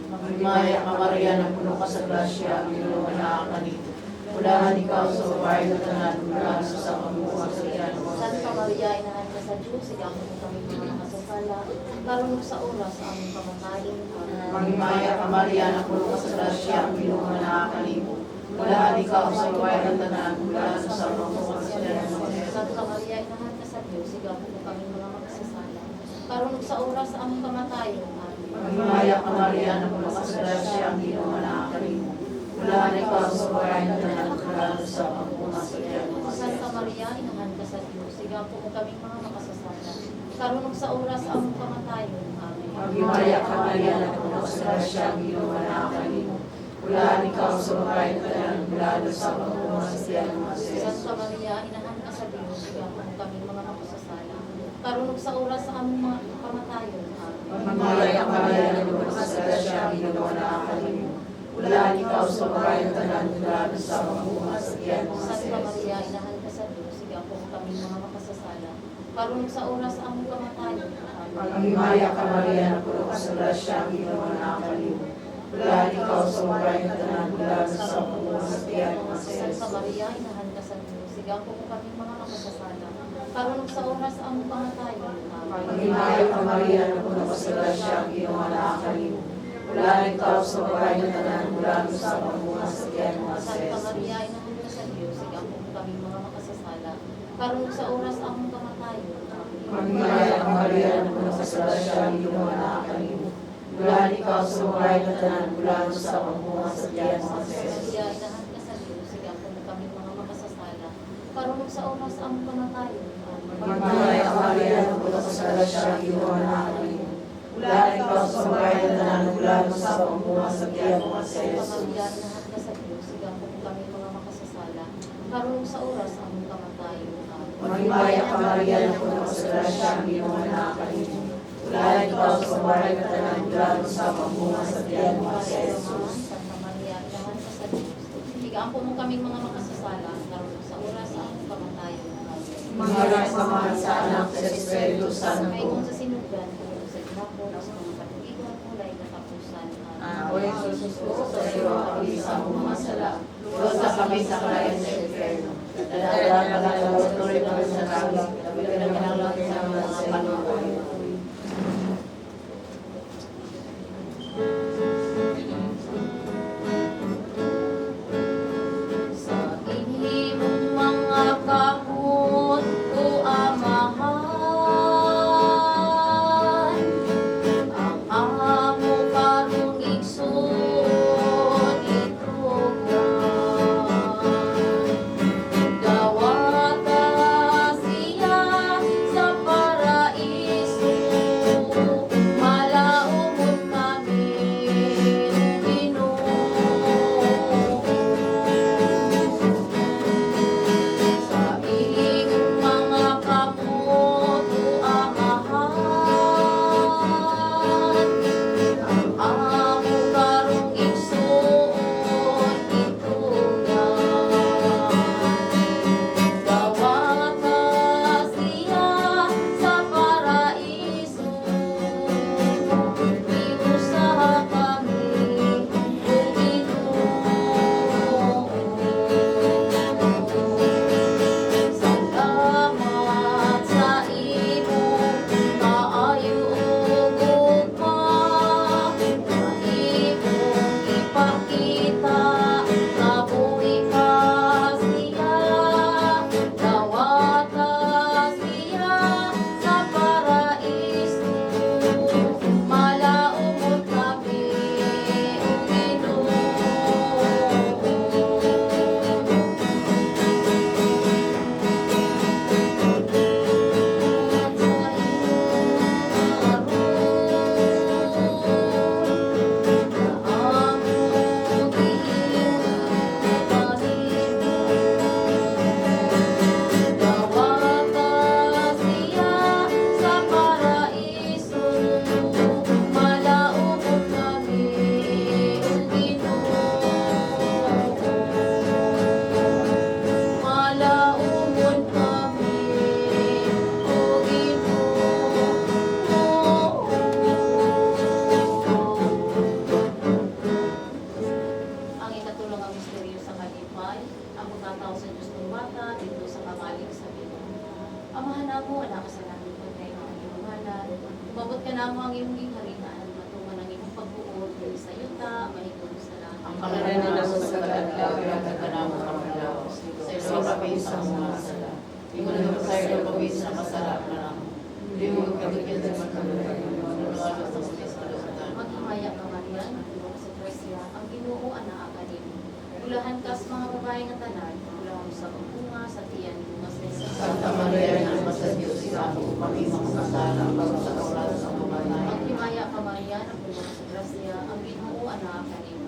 Magmaya ka Maria na puno ka sa grasya, ang iyong nakakanito. Ulahan ikaw sa babae na tanan, mula sa pamumuha sa iyan. Santa Maria, inahan ka sa Diyos, ikaw mo kami mga nakasasala, karunong sa oras sa aming pamatayin. Magmaya ka Maria na puno ka sa grasya, ang iyong nakakanito. Ulahan ikaw sa babae na tanan, mula sa pamumuha sa iyan. Santa Maria, inahan ka sa Diyos, ikaw mo kami mga nakasasala, karunong sa oras sa aming pamatayin. Amen. Magmaya ka Maria na puno ka sa grasya, ang iyong nakakanito. Ulahan ikaw sa babae na tanan, mula sa pamumuha sa iyan. Santa Maria, inahan ka sa Diyos, ikaw po kaming mga makasasala, karunong sa oras sa aming kamatayon. Amen. Magmaya ka Maria na puno ka sa grasya, ang iyong nakakanito. Ulahan ikaw sa babae na tanan, mula sa pamumuha sa iyan. Santa Maria, inahan ka sa Diyos, ikaw po kaming mga makasasala, karunong sa oras sa aming mga kamatayon. Amen. Magmaya ka Maria na puno ka sa grasya, ang iyong nakakanito. Ulahan ikaw sa babae na tanan, mula sa pamumuha sa iyan. Santa Maria, inahan ka sa Diyos, ikaw po kaming mga makasasala, karunong sa oras sa aming kamatayon. Amen. Magmaya ka Maria na puno ka sa grasya, ang iyong nakakanito. Ulahan ikaw sa babae na tanan, mula sa pamumuha sa iyan. Santa Maria, inahan ka sa Diyos, ikaw po kaming mga makasasala, karunong sa oras sa aming kamatayon. Amen. Magmaya ka Maria na puno ka sa grasya, ang iyong nakakanito. Ulahan ikaw sa babae na tanan, mula sa pamumuha sa iyan. Santa Maria, inahan ka sa Diyos, ikaw po kaming mga makasasala, karunong sa oras sa aming kamatayon. Amen. Magmaya ka Maria na puno ka sa grasya, ang iyong nakakanito. Ulahan ikaw sa babae na tanan, mula sa pamumuha sa iyan. Maria, inahan ka sa Diyos, ikaw po kaming mga makasasala, karon sa oras ang kamatayon. Magmamay ang Maria, napunta sa grasya, Ginoo na amin. Wala ikaw sa bayan na nanulan sa pamumuha sa tiyan mo sa Jesus. Pagkabiyan lahat ka sa Diyos, sigang po kami mga makasasala, karon sa oras ang kamatayon. Magmamay ang Maria, napunta sa grasya, Ginoo na amin. Wala ikaw sa bayan na nanulan sa pamumuha sa tiyan mo sa Jesus. Santa Maria, lahat ka sa Diyos, sigang po mo kaming mga makasasala, karon sa oras ang kamatayon. Mga samahan sa anak sa Espiritu Santo. Ngayon sa sinugdan, sa ginapon, sa mga patugigan, kulay katapusan. O Jesus, sa iyo ang isa mo mga sala. Luwas sa kami sa kalayan sa Inferno. Dadaan ka lang sa tuloy ng sa langit. Kabilang ka lang sa mga panukoy. Sa inimong mga kahon, o Amahan, ang amo karong igsoon itugan. Dawata siya sa paraiso, malaumot kami, Ginoo. Sa iyong mga kamot, o Amahan, ang amo karong igsoon itugan. Dawata siya sa paraiso, iusaha kami, o Ginoo. Salamat sa imong kaayo ug ugma, na imong ipakita nga buhi ka siya. Dawata siya sa paraiso, malaumot kami, o Ginoo. Malaumon kami, o Ang ikatulong ang misteryo sa kalipay, ang pagkatao sa Diyos ng bata dito sa kamalig sa Ginoo. Amahan na mo, anak ka sa langit ko kayo ang iyong ngalan. Umabot ka na mo ang iyong gingaritaan, matungan ang iyong pagbuod, dahil sa yuta, mahigod sa langit. Ang pangalanan na sa kadlaw, at ang kanamo kamalaw. Sa iyo kami sa mga sala. Di mo na sa iyo kami sa kasala na lang. Di mo kabigyan sa magkalunan. Maghimaya ka Maria, natulong sa Presya, ang Ginoo ana akanin. Ulahan ka sa mga babae nga tanan, ulahan sa pagpunga, sa tiyan, bungas na sa Santa Maria, Nama sa Diyos, ikaw kami makasasala para sa oras sa mamatay. Maghimaya ka Maria, natulong sa Presya, ang Ginoo ana akanin.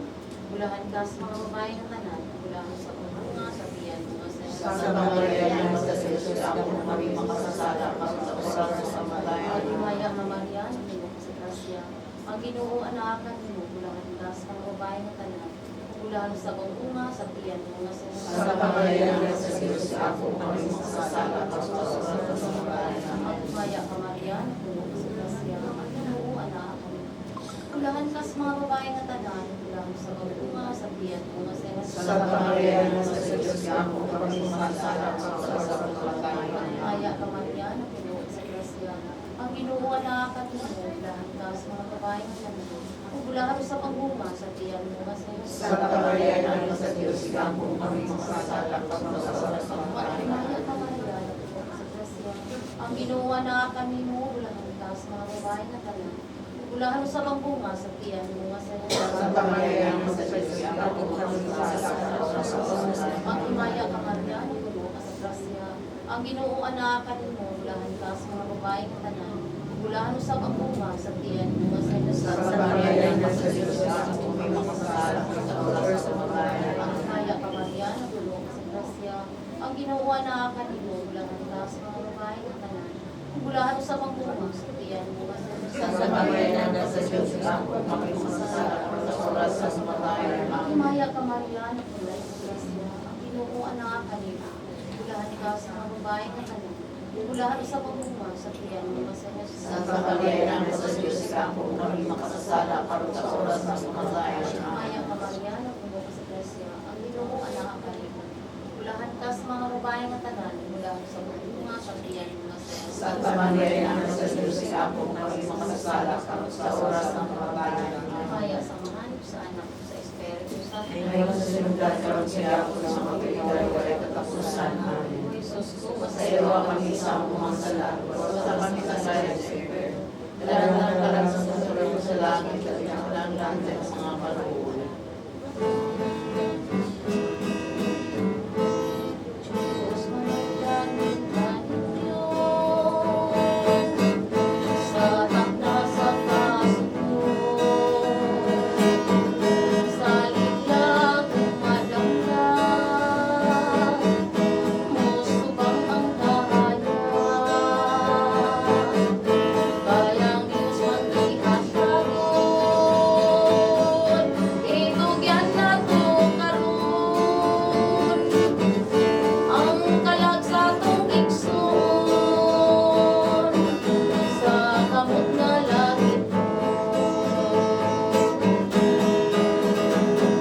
Ulahan ka sa mga babae nga tanan, ulahan sa pagpunga, sa tiyan, bungas na sa Santa Maria, Nama sa Diyos, ikaw kami makasasala para sa oras sa mamatay. Maghimaya ka Maria, natulong sa Presya, ang Ginoo ana akanin. Ulahan ka sa mga babae nga tanan, ulahan sa pagpunga, sa tiyan, bungas na sa Santa Maria, Nama sa Diyos, ikaw kami makasasala para sa oras sa mamatay. Maghimaya ka Maria, natulong sa Presya, ang Ginoo ana akanin. Ulahan ka sa mga babae nga tanan, ulahan sa pagpunga, sa tiyan, bungas na sa Santa Maria, Nama sa Diyos, ikaw kami makasasala para sa oras sa mamatay. Maghimaya ka Maria, natulong sa Presya, ang Ginoo ana akanin. Ulahan ka sa mga babae nga tanan, ulahan sa pagbunga, sa tiyan, bungas na Santa Maria, Nama sa Diyos, ikaw kami makasasala para sa oras sa mamatay. Maghimaya ka Maria, natulong sa Presya, ang Ginoo ana akanin mo, ulahan ka sa mga babae nga tanan, ulahan sa pagbunga, sa tiyan, bungas na Santa Maria, Nama sa Diyos, ikaw kami makasasala para sa oras sa mamatay. Maghimaya ka Maria, natulong ka sa Presya, Ang Ginoo anaakan mo, bulahan ka sa mga babae ng tanan. Bulahan sa pagbuha sa tiyan mo sa Santa Maria, ina sa Diyos, ako may makasala sa oras sa mga ang kaya ka Maria, nagulong sa grasya. Ang Ginoo anaakan mo, bulahan ka sa mga babae ng tanan. Bulahan sa pagbuha sa tiyan mo sa Santa Maria, ina sa Diyos, ako may makasala sa oras sa mga ang maya ka Maria, nagulong sa grasya. Ang Ginoo anaakan mo, bulahan ka sa mga babae ng tanan. Bulahan sa pagbuha sa tiyan mo sa Santa Maria, ina sa Diyos, ako may makasala sa oras sa mga Maya ka Maria, nagulong sa grasya. Ang Ginoo anaakan mo, bulahan ka sa mga babae ng tanan. Bulahan sa pagbuha sa tiyan mo Santa Maria, ina sa Diyos, ako may makasala sa oras ng mga Maya samahan sa anak sa Espiritu Santo. ngayon sa sinugdan karon siya ako sa mga kaibigan walay katapusan. Amen. O Jesus ko, Sa iyo kami sa mga sala, basta kami kasaya sa iyo. Dalang sa susunod mo sa langit at pinakalangan sa mga kaluuan. Diyos manalangin ka ninyo sa takna sa kasunod. Salig lang umadanglag, musubang ang kahayag. Bayang Diyos mag-ihasaron, itugyan na to karon. Ang kalag sa tong igsoon, sa kamot nga langit mo.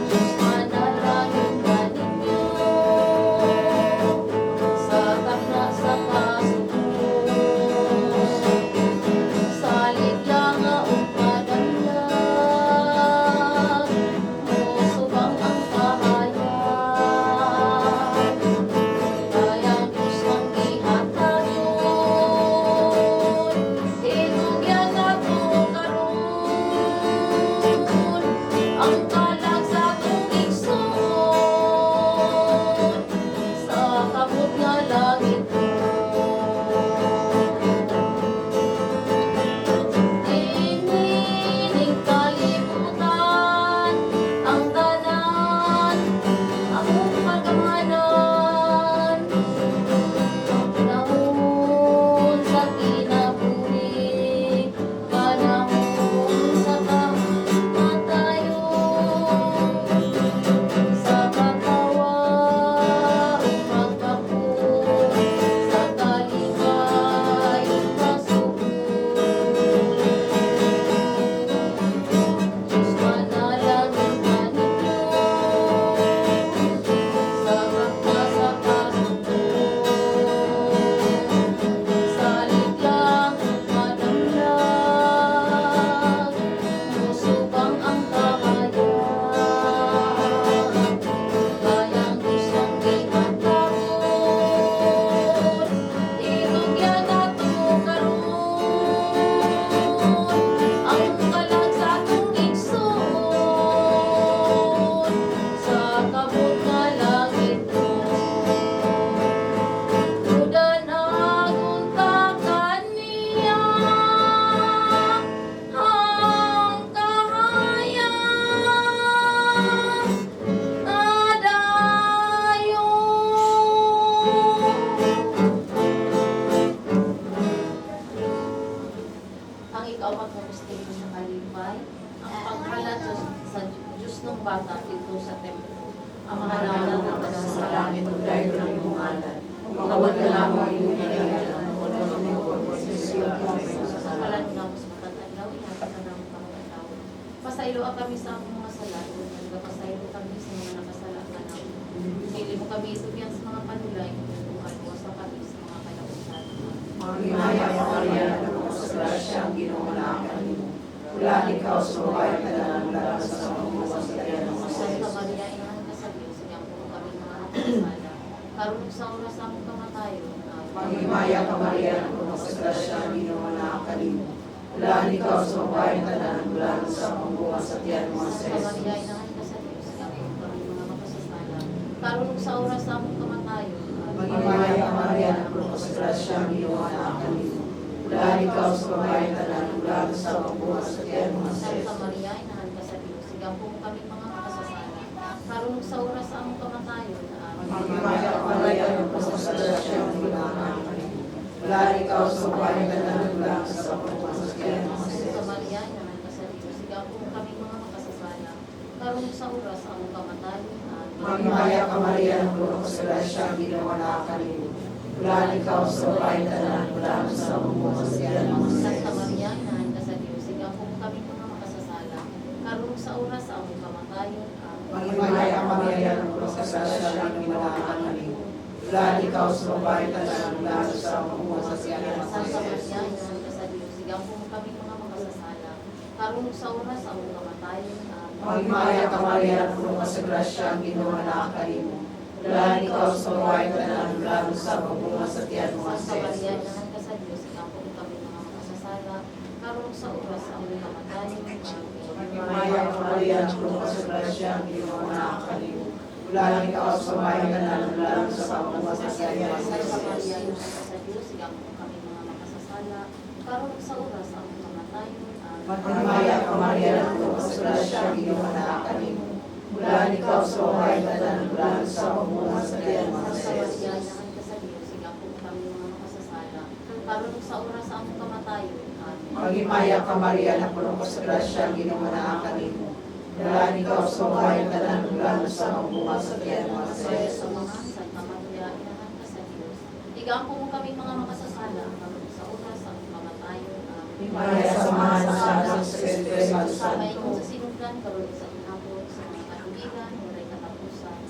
Diyos manalangin ka ninyo sa takna sa kasunod. Salig lang nga umadanglag, musubang ang kahayag. Bayang Diyos ang ihatayon, itugyan na to karon. Ang kalag sa tong igsoon, sa kamot nga langit mo. Tingin kalibutan ang tanan, akong pagamanan. Panahon sa kinabuhi, panahon sa kamatayon. Sa katawa o pagkapo, sa kaligay kasubok. Diyos manalangin ka ninyo sa takna sa kasunod. Salig lang umadanglag, musubang ang kahayag. Bayang Diyos ang ihataon, itugyan na to karon. Ang kalag sa tong igsoon, sa kamot nga langit mo. Udan agon ta kaniya, ang kahayag ang ikaw magpapustihin sa kalipay, ang paghalat sa Diyos ng bata dito sa templo. Ang mga nalang na sa langit o dayo ng iyong ngalan. Magkawad ka lamang ang iyong pinagalan. Huwag ka lumipot sa siyo kami Sa sa kalan nga mas matataglaw, ihapit ka namin pangalaw. Pasaylo kami sa among mga sala, nagpasaylo kami sa mga nakasala ka namin. Pili mo kami isugyan sa mga panulay, kung ano sa kami sa mga kalautan. Magimaya ka Maria, napunong sa grasya ang Ginoo na akin mo. Wala ikaw sa babae na nananalang sa mga sa tiyan ng mga Santa Maria, inahan ka sa Diyos, siyang po kami mga nakasala. Karunong sa oras sa among kamatayon. Magimaya ka Maria, napunong sa grasya ang Ginoo na akin mo. Wala ikaw sa babae na nananalang sa mga sa tiyan ng mga Santa Maria, inahan ka sa Diyos, siyang po kami mga makasasala. Karunong sa oras sa among kamatayon. Magimaya ka Maria, napunong grasya, ginawa na kanimo. Mula ikaw sa babae tanan, mula sa pagbuhat sa tiyan mga Santa Maria, inahan ka sa Diyos, sigaw po kami mga makasasala. Karong sa oras sa among kamatayon. Magmaya ka Maria, ng grasya, ginawa na kanimo. Mula ikaw sa babae tanan, mula sa pagbuhat sa tiyan mga Santa Maria, inahan ka sa Diyos, sigaw po kami mga makasasala. Karong sa oras sa among kamatayon. Magmaya ka Maria, ng grasya, ginawa na kanimo. Mula ikaw sa babae tanan, mula sa pagbuhat sa tiyan mga Santa Maria, inahan ka sa Diyos, sigaw po kami mga makasasala. Karong sa oras sa among kamatayon. Magmaya ka Maria, ng grasya, ginawa na kanimo. Mula ikaw sa babae tanan, mula sa pagbuhat sa tiyan mga Santa Maria, inahan ka sa Diyos, sigaw po kami mga makasasala. Karong sa oras sa among kamatayon. Magmaya ka Maria, puno ka sa grasya, ang ginawa na kanimo. Mula ikaw sa babae tanan, mula sa pagbuhat sa tiyan mga Santa Maria, inahan ka sa Diyos, sigaw po kami mga makasasala. Karong sa oras sa among kamatayon. Magmaya ka Maria, puno ka sa grasya, ang ginawa na kanimo. Mula ikaw sa babae tanan, mula sa pagbuhat sa tiyan mga Santa Maria, inahan ka sa Diyos, sigaw po kami mga makasasala. Karong sa oras sa among kamatayon. Magmaya ka Maria, puno ka sa grasya, ang ginawa na kanimo. Mula ikaw sa babae tanan, mula sa pagbuhat sa tiyan mga Santa Maria, inahan ka sa Diyos, sigaw po kami mga makasasala. Karong sa oras sa among kamatayon. Magmaya ka Maria, puno ka sa grasya, ang ginawa na kanimo. Mula ikaw sa babae tanan, mula sa pagbuhat sa tiyan mga Sa mga Santa Maria, inahan ka sa Diyos. Sigaw po kami mga makasasala. Karong sa oras sa among kamatayon. Maria, samahan sa Espiritu Sa Santo. iyong sa sinugdan, karon sa inabot, sa mga katubigan, muray katapusan.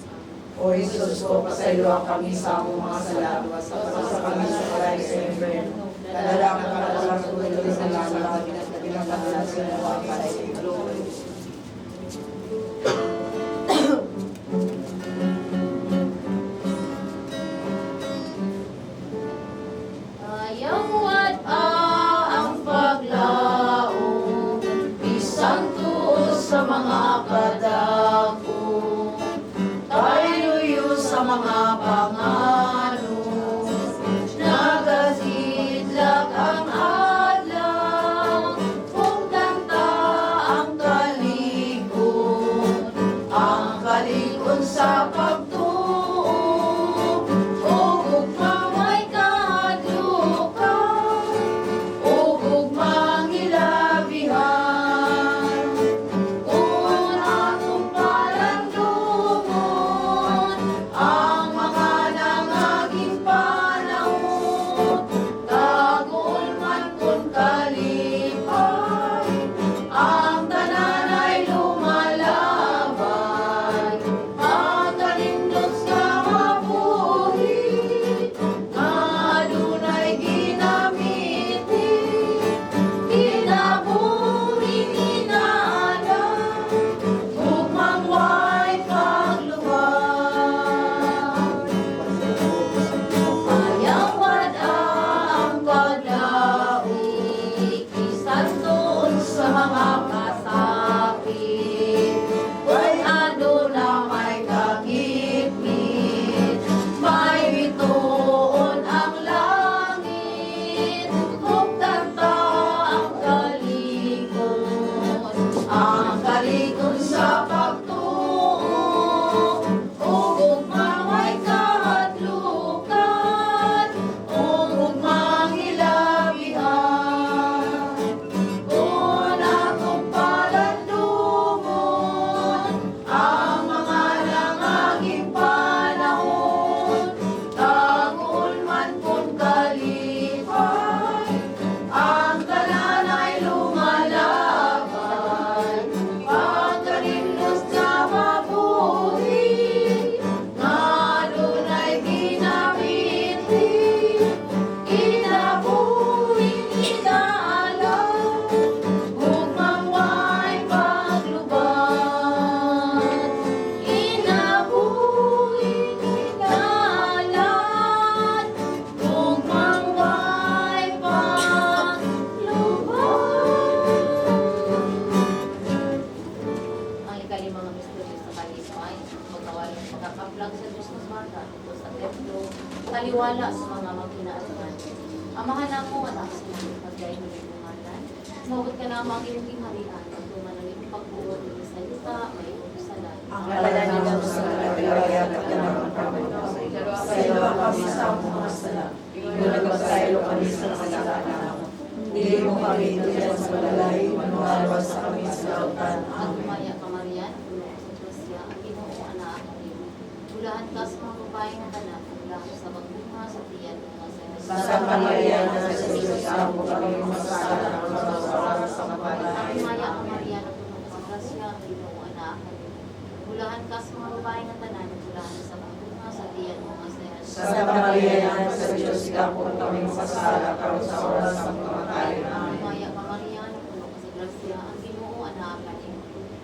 O Jesus ko, pasayloan kami sa among mga sala, sa kami sa kalay sa inferno. Dadalangin ka na lang sa tuloy sa langit, pinagkakalan sa mga kalay sa glory. Ayawat ang paglaong, isang tuos sa mga kadako. Tayo sa mga pangano, nagasidlak ang adlaw, kung kanta ang kalikot. sa mga maghinaanan. Amahan ako, anak sa mga pagkain ng imungalan. Mawag ka na ang iyong kingharian, pagtuman ng iyong pagbuod ng salita, may iyong salat. Ang kalalanin ng sa kalagayan at kanang kami sa iyo kami sa mga sala. Nagpasaylo kami sa kasalanan. Hindi mo kami tuyan sa malalay, manuhalwas sa kami sa lautan. Ang tumaya ka, Maria, puno sa grasya, ang Ginoo anak ang iyo. Bulahan ka sa mga babae ng anak, mula sa magbunga sa tiyan ng mga Santa Maria, na sa Diyos ako kami masasala ng mga oras sa Ang kapalaran. tumaya ka, Maria, na puno sa grasya, ang Ginoo anak ang iyo. Bulahan ka sa mga babae ng anak, bulahan sa magbunga sa tiyan ng mga Santa Maria, na sa Diyos ako kami masasala ng sa oras sa kamatayan namin. Maya ka, Maria, na puno ka sa grasya, ang Ginoo anak ka niyo.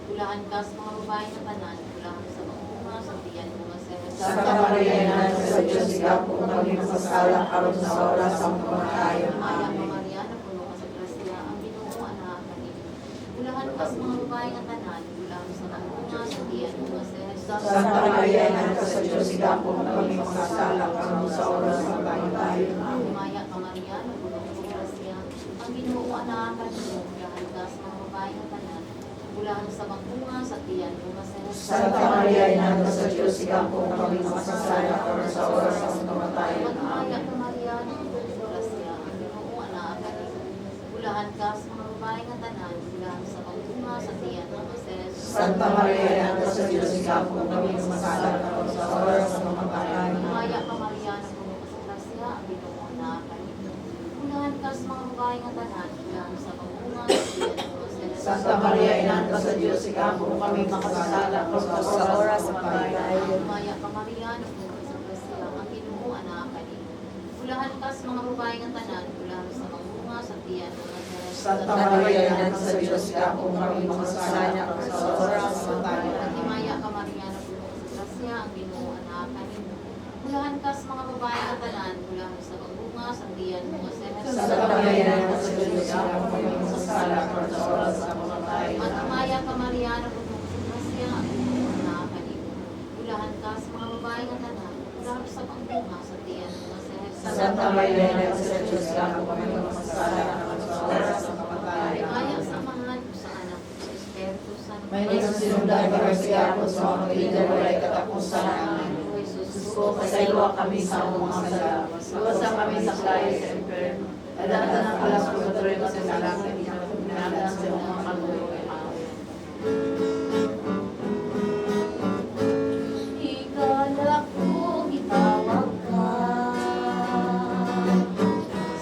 Bulahan ka sa mga babae ng tanan, bulahan sa magbunga sa tiyan mo nga Santa Maria, na sa Diyos ako kami masasala ng sa oras sa kamatayan Maya ka, namin. Maria, na puno ka sa grasya, ang Ginoo anak ka niyo. Bulahan ka sa mga babae ng tanan, bulahan sa magbunga sa tiyan mo nga Santa Maria, na sa Diyos ako kami masasala ng sa oras sa kamatayan namin. Maya ka, Maria, na puno ka sa grasya, ang Ginoo anak ka niyo. Bulahan ka sa mga babae ng tanan, bulahan sa magbunga sa tiyan mo nga Santa Maria, na sa Diyos ako kami masasala ng sa oras sa kamatayan Magmaya namin. ka, Maria, ng grasya, ang Ginoo anak ka niyo. Bulahan ka sa mga babae ng tanan, bulahan sa magbunga sa tiyan mo nga Santa Maria, na sa Diyos ako kami masasala ng sa oras sa kamatayan namin. Maya ka, Maria, na puno ka sa grasya, ang Ginoo anak ka niyo. Bulahan ka sa mga babae ng tanan, bulahan sa magbunga sa tiyan mo nga Santa Maria, ina sa Diyos ako kami makasasala sa oras sa kamatayan. Maya ka, Maria, na puno ka sa grasya, ang Ginoo anak ka niyo. Bulahan ka sa mga babae ng tanan, bulahan sa magbunga sa tiyan mo nga Santa Maria, ina sa Diyos ako kami makasasala sa oras sa kamatayan. Maya ka, Maria, na puno ka sa grasya, ang Ginoo anak ka niyo. Bulahan ka sa mga babae ng tanan, bulahan sa magbunga sa tiyan mo nga Santa Maria, ina sa Diyos ako kami makasasala sa oras sa kamatayan. At Maya ka, Maria, na puno ka sa grasya, ang Ginoo anak ka niyo. Bulahan ka sa mga babae ng tanan, bulahan sa magbunga sa tiyan mo nga Santa Maria, ina sa Diyos ako kami makasasala sa oras sa kamatayan. Kaya sa amahan ko sa anak ko sa Espiritu Santo. May nagsisundan ka kasi ako sa mga kailan walay katapusan namin. Diyos ko, kasaylo kami sa mga sala. Iwasan kami sa klaya sa impyerno. Adaan ang alas ko sa tuloy sa salangit. Pinagdaan sa mga kaluloy. Ikalak ko, itawag ka.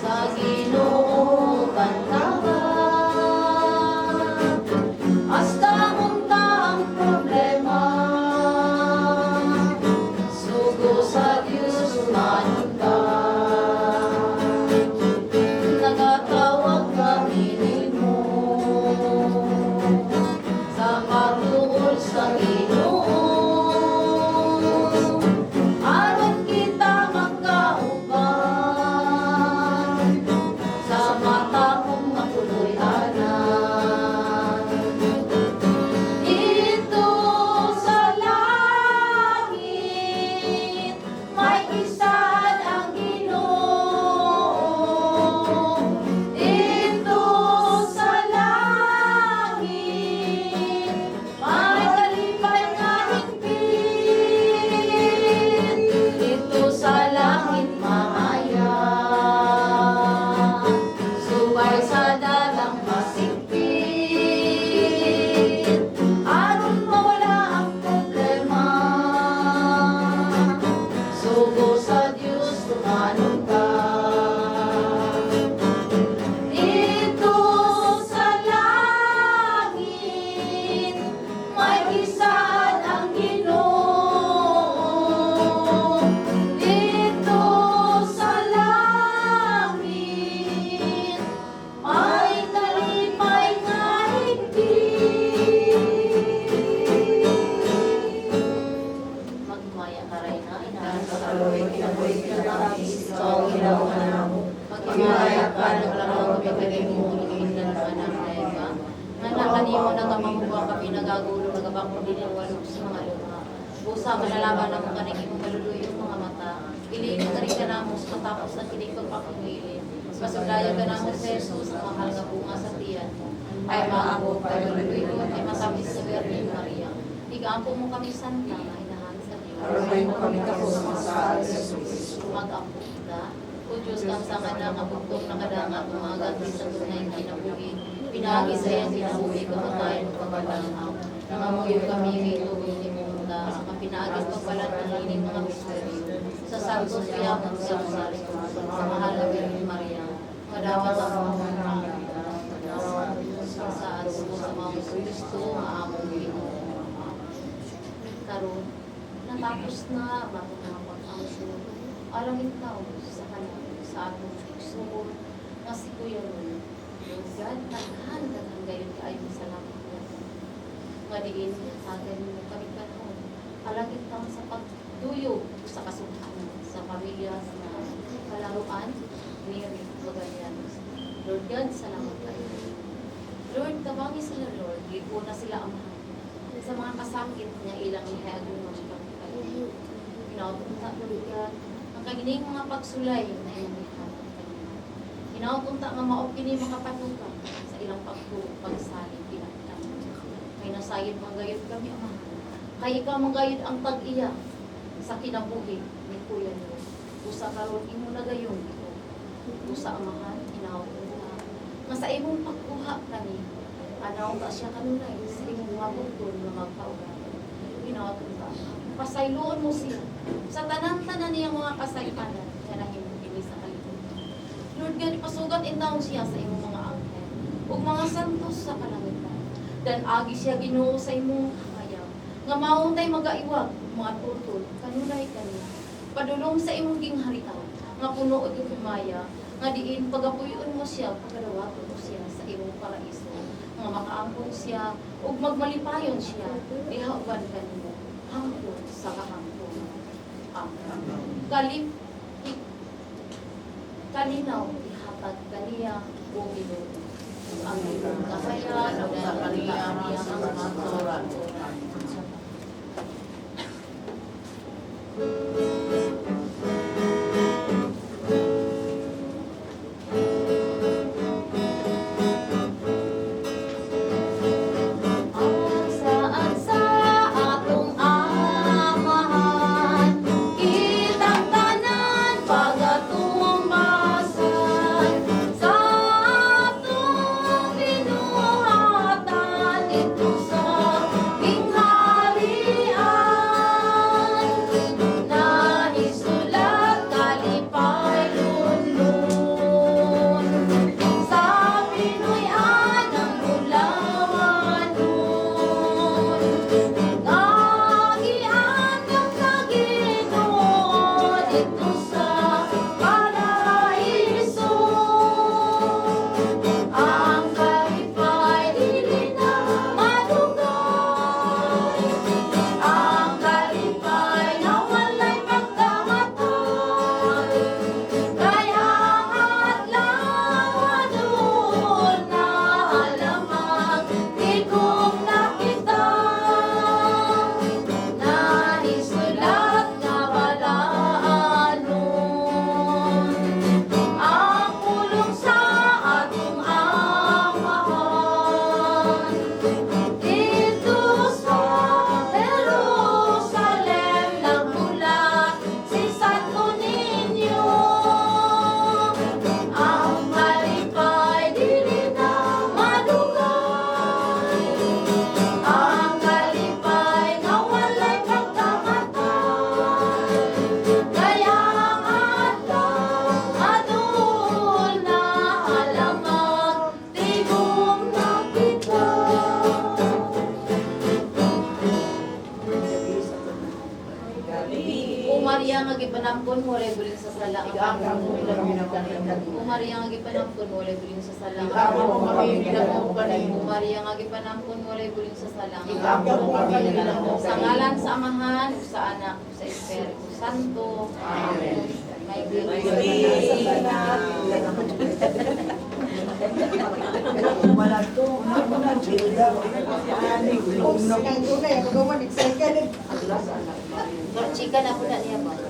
Sa Ginoo kanta ka. Hasta munta ang problema. Sugo sa Diyos umanon ka. Nagatawag kami mo sa pagtuol sa Ginoo. Aron kita magkauban sa mata kong mapuloy-anan. Dito sa langit may isad ang Ginoo. Dito sa langit may kalipay nga higpit. Dito sa langit maaya, subay sa dalang masigpit. Aron mawala ang problema, sugo sa Diyos tumanon ka. Dito sa langit may isad ang Ginoo. Dito sa langit may kalipay nga higpit. Magmaya ka rin na Dahil sa kaloy, kinaboy kinakami, sa ang ginawa na mo. Pagkimaya ka, naglangaw kami kaling mo, Pagkimaya ka ng Eva, nga nakanimo nagamamuha kami nagagulo nagabako din ang walog sa mga luha. Busa malalaman ang kaniging maluluyo mga mata. Ilingin ka rin ka na mo sa matapos na kinig pagpapangilin. Pasundaya ka na mo sa Jesus, ang mahal nga bunga sa tiyan mo. Ay maabot ka ng Panginoon, ay matamis sa Virgin Maria. Igaampo mo kami santa, na inahan sa Diyos. Arabay mo kami tapos masaan sa Jesus. Mag-ampo kita. O Diyos, kang sangan na kabuktok na kadanga, umagat sa tunay na kinabuhi. Pinagi sa iyang kinabuhi, kamatayan mo pagkabalanaw. Nangamuyo kami kay tubig ni Munda, ang pinagis pagbalat ng hining mga misteryo. Sa Santos Piamon sa Rosario, sa mahal na Virgin Maria, madawat ang mga sa ads mo sa mga Kristo, maamong Pinoon. Karon, natapos na bago mga pag-angsyon. Alangin tao sa kanila, sa atong igsoon, nga si Kuya Ron. God, taghan gayon kayo sa langit niya. Madiin, agan mo kami panahon. Alangin tao sa pagduyog sa kasukhanan, sa pamilya, sa kalaruan, Mary, Magallanes. Lord God, salamat kayo. Lord, tabangi sila, Lord. Gipo na sila amahan. Sa mga kasakit niya ilang ihayagong mga pagkakalito. Pinautunta, Lord God, ang kagining mga pagsulay na iyong ihat. Pinautunta nga maopini makapatuka sa ilang pagsaling pinagtang. May nasayid manggayod kami, amahan. Kaya ikaw manggayod ang tag-iya sa kinabuhi ni Kuya Lord. Usa karon imo na gayon ito. Usa amahan, pinautunta. Nga sa imong pagkuha kani, anaw ka siya kanunay sa imong mga bukod na magpaugat. Pinautunta. Pasayloon mo siya sa tanan-tanan niyang mga kasaypanan nga nahimong kini sa kalibutan. Lord God, ipasugat in taon siya sa imong mga anghel ug mga santos sa kalangitan. Dan agi siya Ginoo sa imong kamayaw. Nga mauntay magaiwag mga tutol kanunay kani. Padulong sa imong gingharian nga puno og himaya nga diin pagapuyon mo siya pagadawaton mo siya sa imong paraiso nga makaampon siya ug magmalipayon siya diha uban kanimo hangtod sa kahangtod. Amen. Kalinaw ihatag kaniya o Ginoo. Ang imong kasayan ug sa kaniya ang maturan. Maria nga gipanampon mo walay bulig sa sala. O Maria nga gipanampon mo walay bulig sa sala. O Maria nga gipanampon mo walay bulig sa sala. Sa ngalan sa Amahan, sa Anak, sa Espiritu Santo. Amen. May chika na po na niya ba?